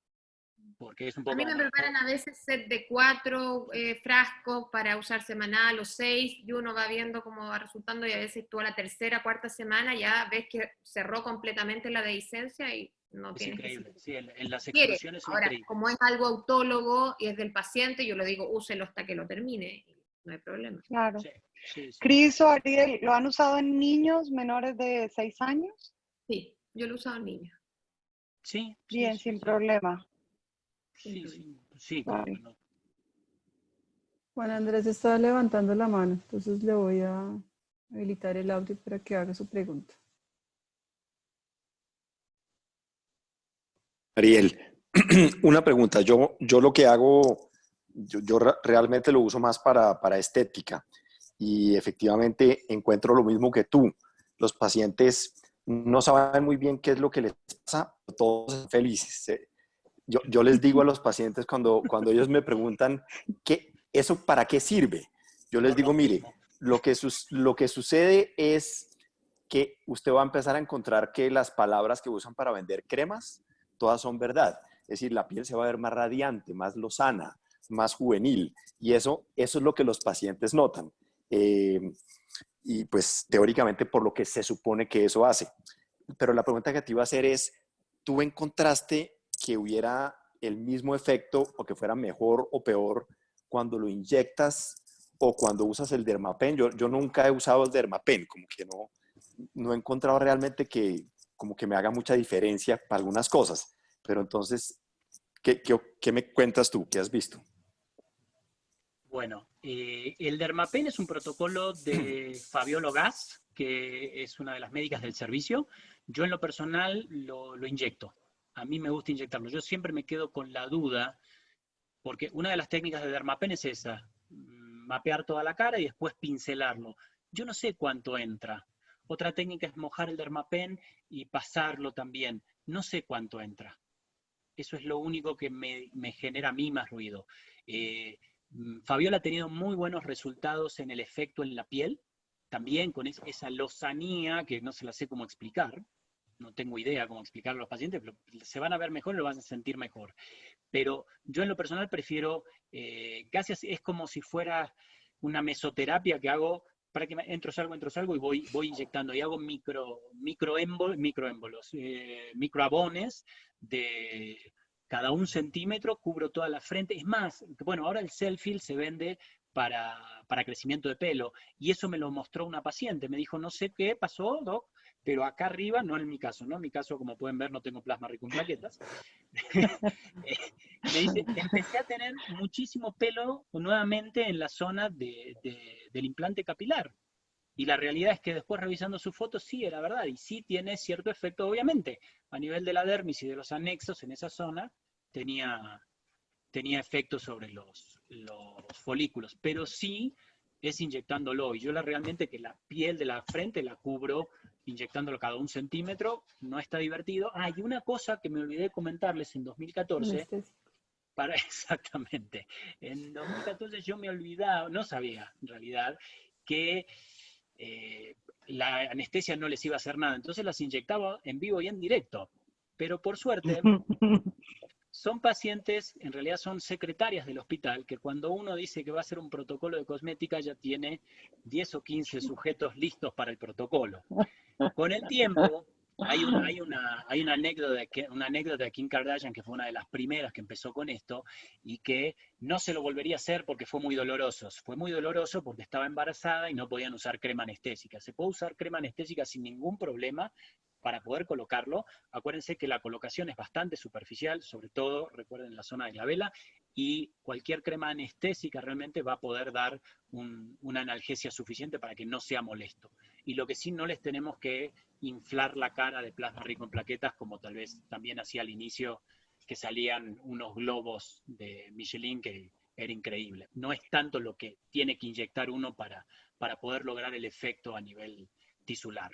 porque es un A mí poco me preparan a veces set de 4 frascos para usar semanal o 6 y uno va viendo cómo va resultando y a veces tú a la tercera, cuarta semana ya ves que cerró completamente la dehiscencia y no es tienes que increíble. seguir. Sí, en las Quiere. extrusiones son Ahora, increíbles. como es algo autólogo y es del paciente, yo le digo úselo hasta que lo termine, no hay problema. Claro. Sí, sí, sí. Cris o Ariel, ¿lo han usado en niños menores de 6 años? Sí, yo lo he usado en niños, Sí, sí, Bien, sí, sin sí. problema. sin Sí, problema. sí, sí, como que Vale. no. Juan Andrés está levantando la mano, entonces le voy a habilitar el audio para que haga su pregunta. Ariel, una pregunta. Yo lo que hago, realmente lo uso más para estética y efectivamente encuentro lo mismo que tú. Los pacientes no saben muy bien qué es lo que les pasa, pero todos son felices. Yo les digo a los pacientes cuando ellos me preguntan, ¿eso para qué sirve? Yo les Por lo digo, mire, mismo. lo que sucede es que usted va a empezar a encontrar que las palabras que usan para vender cremas, todas son verdad. Es decir, la piel se va a ver más radiante, más lozana, más juvenil. Y eso es lo que los pacientes notan. Y pues teóricamente por lo que se supone que eso hace. Pero la pregunta que te iba a hacer es, ¿tú encontraste que hubiera el mismo efecto o que fuera mejor o peor cuando lo inyectas o cuando usas el Dermapen? Yo nunca he usado el Dermapen, como que no he encontrado realmente que como que me haga mucha diferencia para algunas cosas. Pero entonces, ¿qué me cuentas tú? ¿Qué has visto? Bueno, el Dermapen es un protocolo de Fabiola Gas, que es una de las médicas del servicio. Yo en lo personal lo inyecto. A mí me gusta inyectarlo. Yo siempre me quedo con la duda, porque una de las técnicas de Dermapen es esa, mapear toda la cara y después pincelarlo. Yo no sé cuánto entra. Otra técnica es mojar el Dermapen y pasarlo también. No sé cuánto entra. Eso es lo único que me genera a mí más ruido. Fabiola ha tenido muy buenos resultados en el efecto en la piel, también con esa lozanía que no se la sé cómo explicar. No tengo idea cómo explicarlo a los pacientes, pero se van a ver mejor y lo van a sentir mejor. Pero yo en lo personal prefiero, casi así, es como si fuera una mesoterapia que hago para que entro, salgo y voy inyectando y hago microémbolos, microabones de cada 1 centímetro, cubro toda la frente. Es más, bueno, ahora el Cellfield se vende para crecimiento de pelo y eso me lo mostró una paciente. Me dijo, no sé qué pasó, doc, pero acá arriba, no en mi caso, ¿no? En mi caso, como pueden ver, no tengo plasma rico en plaquetas. Me dice, empecé a tener muchísimo pelo nuevamente en la zona del implante capilar. Y la realidad es que después revisando sus fotos, sí, era verdad. Y sí tiene cierto efecto, obviamente. A nivel de la dermis y de los anexos en esa zona, tenía efecto sobre los folículos. Pero sí es inyectándolo. Y yo realmente que la piel de la frente la cubro inyectándolo cada 1 centímetro, no está divertido. Ah, y una cosa que me olvidé comentarles en 2014, exactamente, en 2014 yo me olvidaba, no sabía en realidad, que la anestesia no les iba a hacer nada, entonces las inyectaba en vivo y en directo. Pero por suerte, son pacientes, en realidad son secretarias del hospital, que cuando uno dice que va a hacer un protocolo de cosmética ya tiene 10 o 15 sujetos listos para el protocolo. Con el tiempo, hay una anécdota de Kim Kardashian, que fue una de las primeras que empezó con esto, y que no se lo volvería a hacer porque fue muy doloroso. Fue muy doloroso porque estaba embarazada y no podían usar crema anestésica. Se puede usar crema anestésica sin ningún problema para poder colocarlo. Acuérdense que la colocación es bastante superficial, sobre todo, recuerden, la zona de la vela, y cualquier crema anestésica realmente va a poder dar una analgesia suficiente para que no sea molesto. Y lo que sí, no les tenemos que inflar la cara de plasma rico en plaquetas, como tal vez también hacía al inicio, que salían unos globos de Michelin, que era increíble. No es tanto lo que tiene que inyectar uno para poder lograr el efecto a nivel tisular.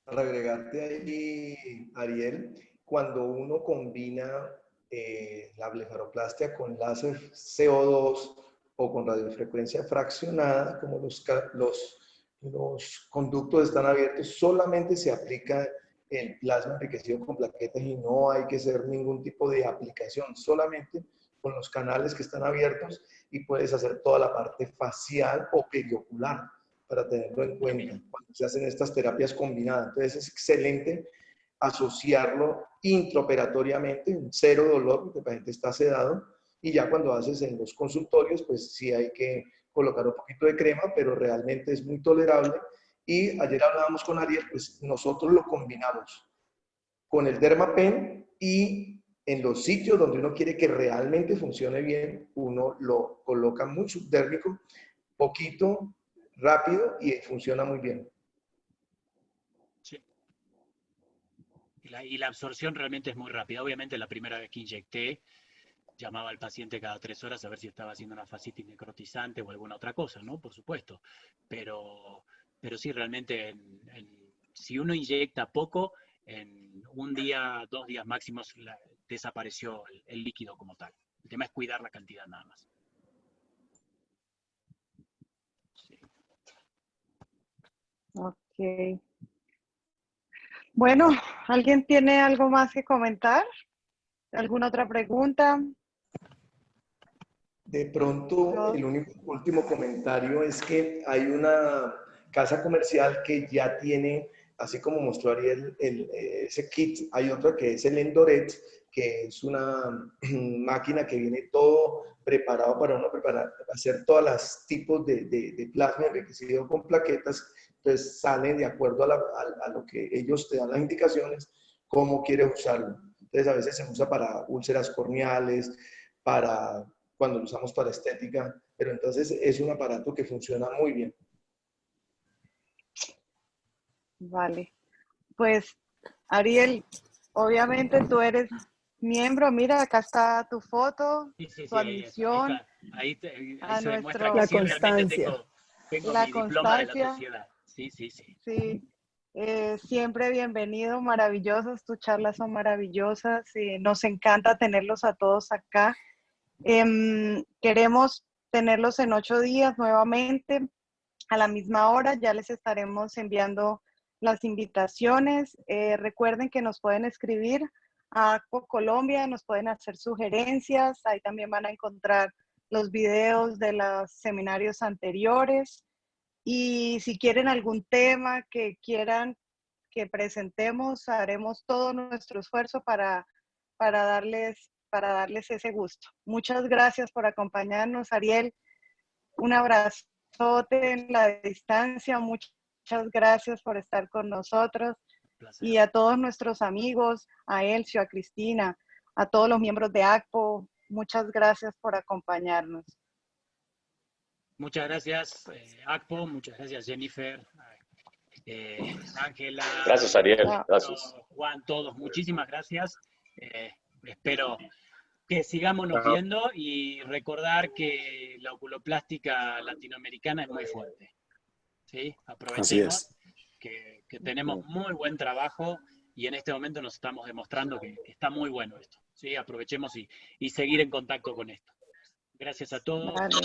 Para agregarte ahí, Ariel, cuando uno combina la blefaroplastia con láser CO2 o con radiofrecuencia fraccionada, como los conductos están abiertos, solamente se aplica el plasma enriquecido con plaquetas y no hay que hacer ningún tipo de aplicación, solamente con los canales que están abiertos, y puedes hacer toda la parte facial o periocular, para tenerlo en cuenta cuando se hacen estas terapias combinadas. Entonces es excelente asociarlo intraoperatoriamente, cero dolor, porque el paciente está sedado, y ya cuando haces en los consultorios, pues sí hay que colocar un poquito de crema, pero realmente es muy tolerable. Y ayer hablábamos con Ariel, pues nosotros lo combinamos con el Dermapen, y en los sitios donde uno quiere que realmente funcione bien, uno lo coloca muy subdérmico, poquito, rápido, y funciona muy bien. Sí. Y la absorción realmente es muy rápida. Obviamente la primera vez que inyecté, llamaba al paciente cada 3 horas a ver si estaba haciendo una fascitis necrotizante o alguna otra cosa, ¿no? Por supuesto. Pero sí, realmente, si uno inyecta poco, en 1 día, 2 días máximos, desapareció el líquido como tal. El tema es cuidar la cantidad nada más. Sí. Ok. Bueno, ¿alguien tiene algo más que comentar? ¿Alguna otra pregunta? De pronto, el último comentario es que hay una casa comercial que ya tiene, así como mostró Ariel, ese kit. Hay otra que es el Endoret, que es una máquina que viene todo preparado para uno hacer todos los tipos de plasma enriquecido con plaquetas. Entonces sale de acuerdo a lo que ellos te dan las indicaciones, cómo quieres usarlo. Entonces a veces se usa para úlceras corneales, cuando lo usamos para estética, pero entonces es un aparato que funciona muy bien. Vale. Pues, Ariel, obviamente tú eres miembro. Mira, acá está tu foto, tu admisión. Ahí a se demuestra nuestro, que La sí, realmente constancia. tengo la mi diploma de la constancia. sociedad. Sí, sí, sí. Sí. Siempre bienvenido, maravillosos. Tus charlas son maravillosas. Nos encanta tenerlos a todos acá. Queremos tenerlos en 8 días nuevamente a la misma hora. Ya les estaremos enviando las invitaciones. Recuerden que nos pueden escribir a Acpo Colombia, nos pueden hacer sugerencias. Ahí también van a encontrar los videos de los seminarios anteriores. Y si quieren algún tema que quieran que presentemos, haremos todo nuestro esfuerzo para darles ese gusto. Muchas gracias por acompañarnos, Ariel. Un abrazote en la distancia. Muchas gracias por estar con nosotros. Y a todos nuestros amigos, a Elcio, a Cristina, a todos los miembros de Acpo, muchas gracias por acompañarnos. Muchas gracias, Acpo, muchas gracias, Jennifer, Ángela. Gracias, Ariel. Gracias. Juan, todos, muchísimas gracias. Espero que sigamos viendo, y recordar que la oculoplástica latinoamericana es muy fuerte. ¿Sí? Aprovechemos. Así es. que tenemos muy buen trabajo y en este momento nos estamos demostrando que está muy bueno esto. ¿Sí? Aprovechemos y seguir en contacto con esto. Gracias a todos. Vale.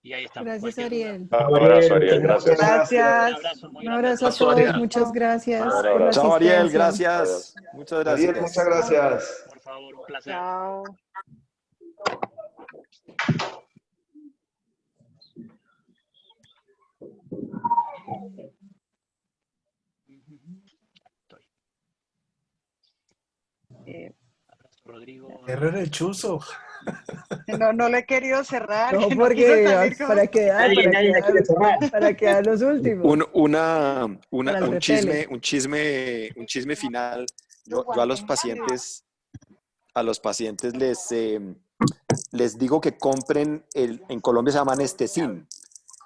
Y ahí estamos. Gracias, Cualquier duda. Ariel. Un abrazo, Ariel, Muchas gracias. Un Gracias. abrazo muy Un grande. abrazo a Abrazo, todos, Ariel. muchas gracias Un por la abrazo. Chao, Ariel, asistencia. gracias. Muchas Ariel, gracias. muchas gracias. Por favor, un placer. Chao. Estoy. Abrazo, Rodrigo. Herrera el chuzo. No le he querido cerrar. No, que quiso porque salir como- para quedar los últimos. Un Para el chisme final. Yo a los pacientes les digo que compren, en Colombia se llama Anestesin,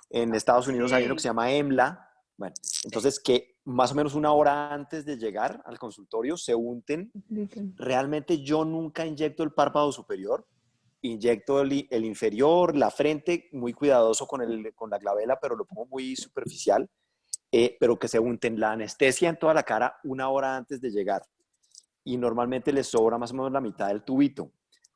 en Estados Unidos hay uno que se llama EMLA. Bueno, entonces que más o menos una hora antes de llegar al consultorio se unten. Realmente yo nunca inyecto el párpado superior, inyecto el inferior, la frente, muy cuidadoso con la glabela, pero lo pongo muy superficial, pero que se unten la anestesia en toda la cara una hora antes de llegar. Y normalmente les sobra más o menos la mitad del tubito.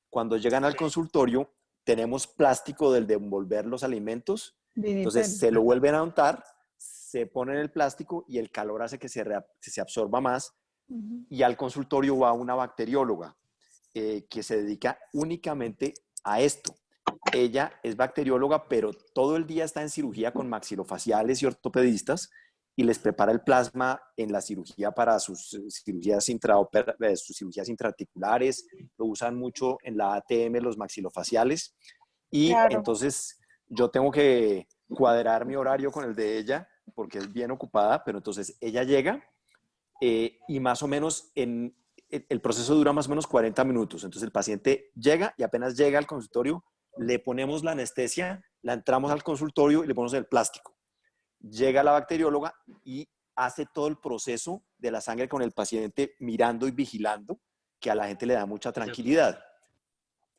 Cuando llegan al consultorio, tenemos plástico del de envolver los alimentos, entonces se lo vuelven a untar, se ponen el plástico y el calor hace que se absorba más. Y al consultorio va una bacterióloga que se dedica únicamente a esto. Ella es bacterióloga, pero todo el día está en cirugía con maxilofaciales y ortopedistas y les prepara el plasma en la cirugía para sus cirugías intraarticulares. Lo usan mucho en la ATM, los maxilofaciales. Y Claro. entonces yo tengo que cuadrar mi horario con el de ella porque es bien ocupada, pero entonces ella llega y más o menos el proceso dura más o menos 40 minutos. Entonces el paciente llega y apenas llega al consultorio, le ponemos la anestesia, la entramos al consultorio y le ponemos el plástico. Llega la bacterióloga y hace todo el proceso de la sangre con el paciente mirando y vigilando, que a la gente le da mucha tranquilidad.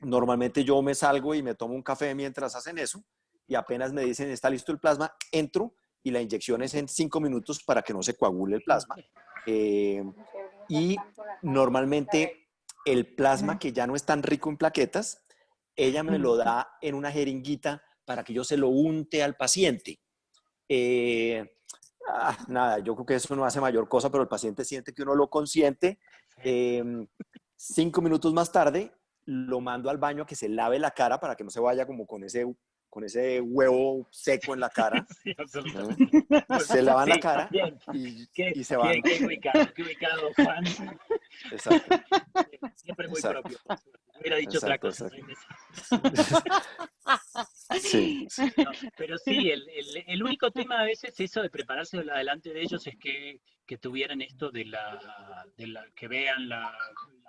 Normalmente yo me salgo y me tomo un café mientras hacen eso y apenas me dicen está listo el plasma, entro y la inyección es en 5 minutos para que no se coagule el plasma. Y normalmente el plasma que ya no es tan rico en plaquetas, ella me lo da en una jeringuita para que yo se lo unte al paciente. Nada, yo creo que eso no hace mayor cosa, pero el paciente siente que uno lo consiente. 5 minutos más tarde lo mando al baño a que se lave la cara para que no se vaya como con ese huevo seco en la cara. Sí, absolutamente. Se lavan Sí, la cara bien. y se van. Qué ubicado, Juan. Exacto. Siempre muy Exacto. propio. Hubiera dicho Exacto, otra cosa. Sí. No, pero sí, el único tema a veces eso de prepararse delante de ellos es que tuvieran esto de que vean la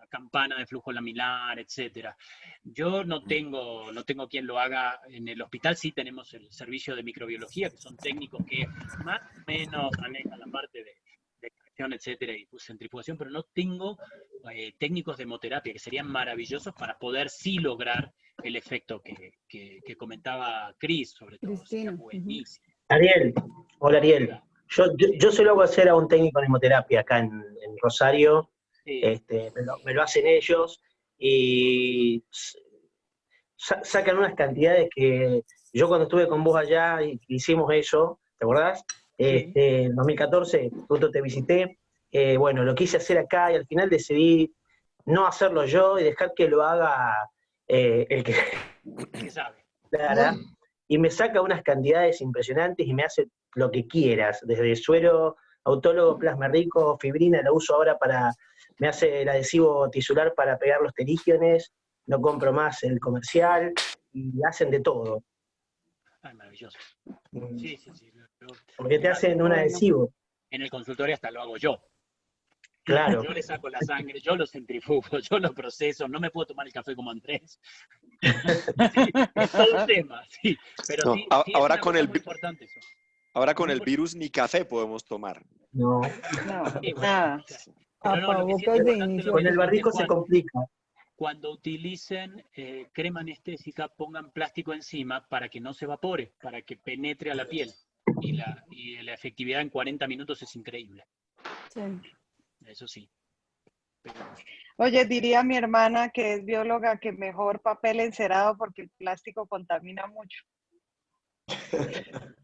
campana de flujo laminar, etcétera. Yo no tengo quien lo haga. En el hospital sí tenemos el servicio de microbiología, que son técnicos que más o menos manejan la parte de extracción, etcétera, y centrifugación, pero no tengo técnicos de hemoterapia, que serían maravillosos para poder sí lograr el efecto que comentaba Cris, sobre todo. Sería buenísimo. Ariel, hola Ariel. Yo se lo hago hacer a un técnico de hemoterapia acá en Rosario. Sí. Me lo hacen ellos y sacan unas cantidades que yo cuando estuve con vos allá hicimos eso, ¿te acordás? En 2014, justo te visité. Bueno, lo quise hacer acá y al final decidí no hacerlo yo y dejar que lo haga el que sabe. Clara, y me saca unas cantidades impresionantes y me hace lo que quieras, desde suero autólogo, plasma rico, fibrina, la uso ahora me hace el adhesivo tisular para pegar los terígenes, no compro más el comercial, y hacen de todo. Ay, maravilloso. Sí. Porque te hacen un adhesivo. En el consultorio hasta lo hago yo. Claro. Yo le saco la sangre, yo lo centrifugo, yo lo proceso, no me puedo tomar el café como Andrés. Sí, es todo un tema, sí. Pero No, sí, ahora es con muy importante eso. Ahora con el virus ni café podemos tomar. No. Sí, bueno, nada. pero no, lo que sí es Tapabocas de importante, inicio. lo que Con el barbijo se complica. Cuando utilicen crema anestésica, pongan plástico encima para que no se evapore, para que penetre a la piel. y la efectividad en 40 minutos es increíble. Sí. Eso sí. Oye, diría mi hermana, que es bióloga, que mejor papel encerado porque el plástico contamina mucho. Bueno,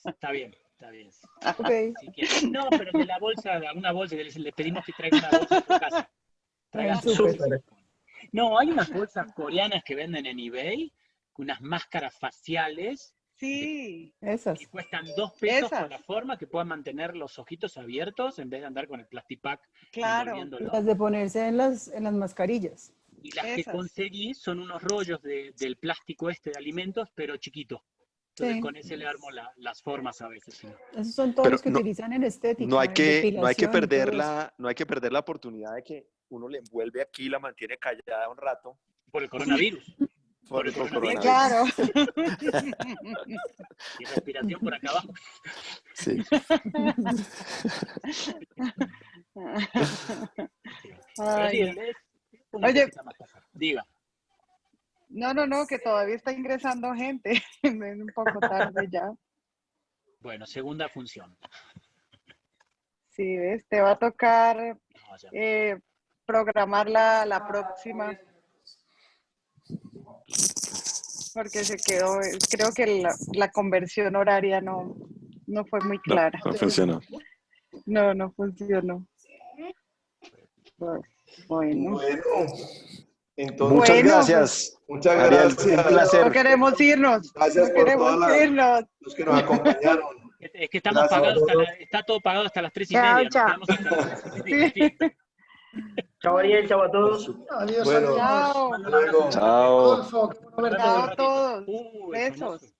está bien, está bien. Ok. Si quieres. No, pero de la bolsa, de alguna bolsa, le pedimos que traiga una bolsa de su casa. Traigan su Súper. bolsa. No, hay unas bolsas coreanas que venden en eBay, unas máscaras faciales Sí, Esas. que cuestan 2 pesos Esas. con la forma que puedan mantener los ojitos abiertos en vez de andar con el plastipack claro, envolviéndolo. Las de ponerse en las mascarillas. Y las que esas. conseguí son unos rollos del plástico este de alimentos, pero chiquitos. Entonces Sí. con ese le armo las formas a veces. ¿Sí? Esos son todos Pero los que utilizan en estética, no hay en que depilación y perder todo eso. no hay que perder la oportunidad de que uno le envuelve aquí y la mantiene callada un rato. Por el coronavirus. Por el coronavirus. Claro. Y respiración por acá abajo. Sí. Pero sí, Ay, es una Oye. cosita más pasada. Diga. no, que todavía está ingresando gente. Es un poco tarde ya. Bueno, segunda función. Sí, ¿ves? Te va a tocar No, ya. programar la próxima. Porque se quedó, creo que la conversión horaria no fue muy clara. No funcionó. No funcionó. Bueno. Entonces, Muchas Bueno, gracias. muchas Ariel, gracias. un placer. No queremos irnos. Gracias No por queremos irnos. los que nos acompañaron. Es que estamos Gracias. pagados está todo pagado hasta las 3:30. Nos quedamos hasta las 3:30. Chao Ariel, chao a todos. Adiós, Bueno, adiós. Chao. hasta luego. Chao. Adolfo, qué bueno verte. Chao a todos. Besos. Besos.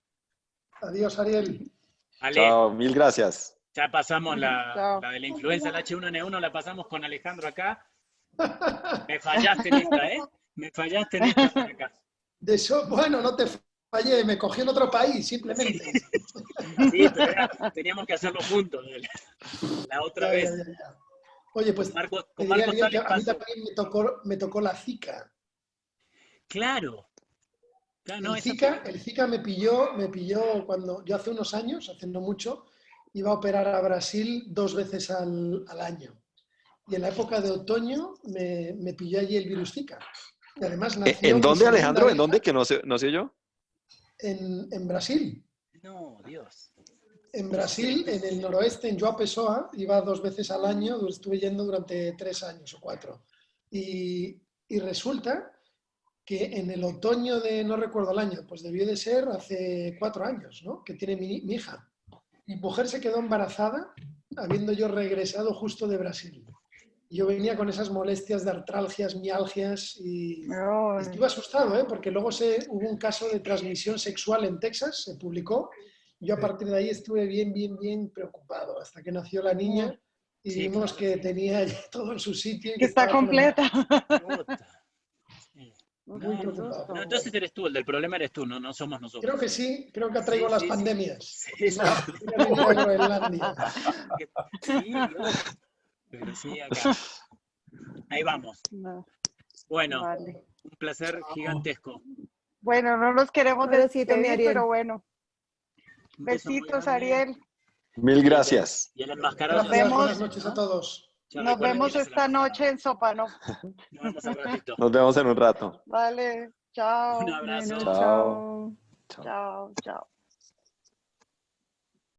Adiós, Ariel. Ale, Chao, mil gracias. ya pasamos Chao. la de la influenza, el H1N1, la pasamos con Alejandro acá. Me fallaste en esta, ¿eh? Me fallaste en esta por acá. De eso, bueno, no te fallé, me cogí en otro país, simplemente. Sí, pero teníamos que hacerlo juntos. La otra vez. Ya. Oye, pues Con Marco te diría, Ariel, que Sales a mí pasó. también me tocó la Zika. Claro. No, El Zika me pilló cuando yo hace unos años, hace no mucho, iba a operar a Brasil 2 veces al año. Y en la época de otoño me pilló allí el virus Zika. Y además nació ¿En mi dónde, segunda Alejandro? ¿En hija dónde? Que no sé yo. en Brasil. No, Dios. En Brasil, en el noroeste, en João Pessoa, iba 2 veces al año, estuve yendo durante 3 años o 4. Y resulta que en el otoño de, no recuerdo el año, pues debió de ser hace 4 años, ¿no? Que tiene mi hija. Mi mujer se quedó embarazada habiendo yo regresado justo de Brasil. Yo venía con esas molestias de artralgias, mialgias y estuve asustado, ¿eh? Porque luego hubo un caso de transmisión sexual en Texas, se publicó. Yo a partir de ahí estuve bien preocupado hasta que nació la niña y vimos que tenía ya todo en su sitio. Y que está completa. Muy preocupado. No, entonces eres tú, el del problema eres tú, no somos nosotros. Creo que sí, creo que atraigo las pandemias. Sí. Voy a venir a Groenlandia. Sí, pero sí, acá. Ahí vamos. No. Bueno, Vale. un placer gigantesco. Bueno, no los queremos Abracito, mi despedir, Ariel. pero bueno. Un beso muy Besitos, grande. Ariel. Mil gracias. Y el enmascarado. Nos vemos. Buenas noches a todos. Ya Nos recuerden vemos quién es el esta enmascarado. noche en Sopano. Nos vemos al ratito. Nos vemos en un rato. Vale, chao. Un abrazo. Bueno, Chao. chao. Chao.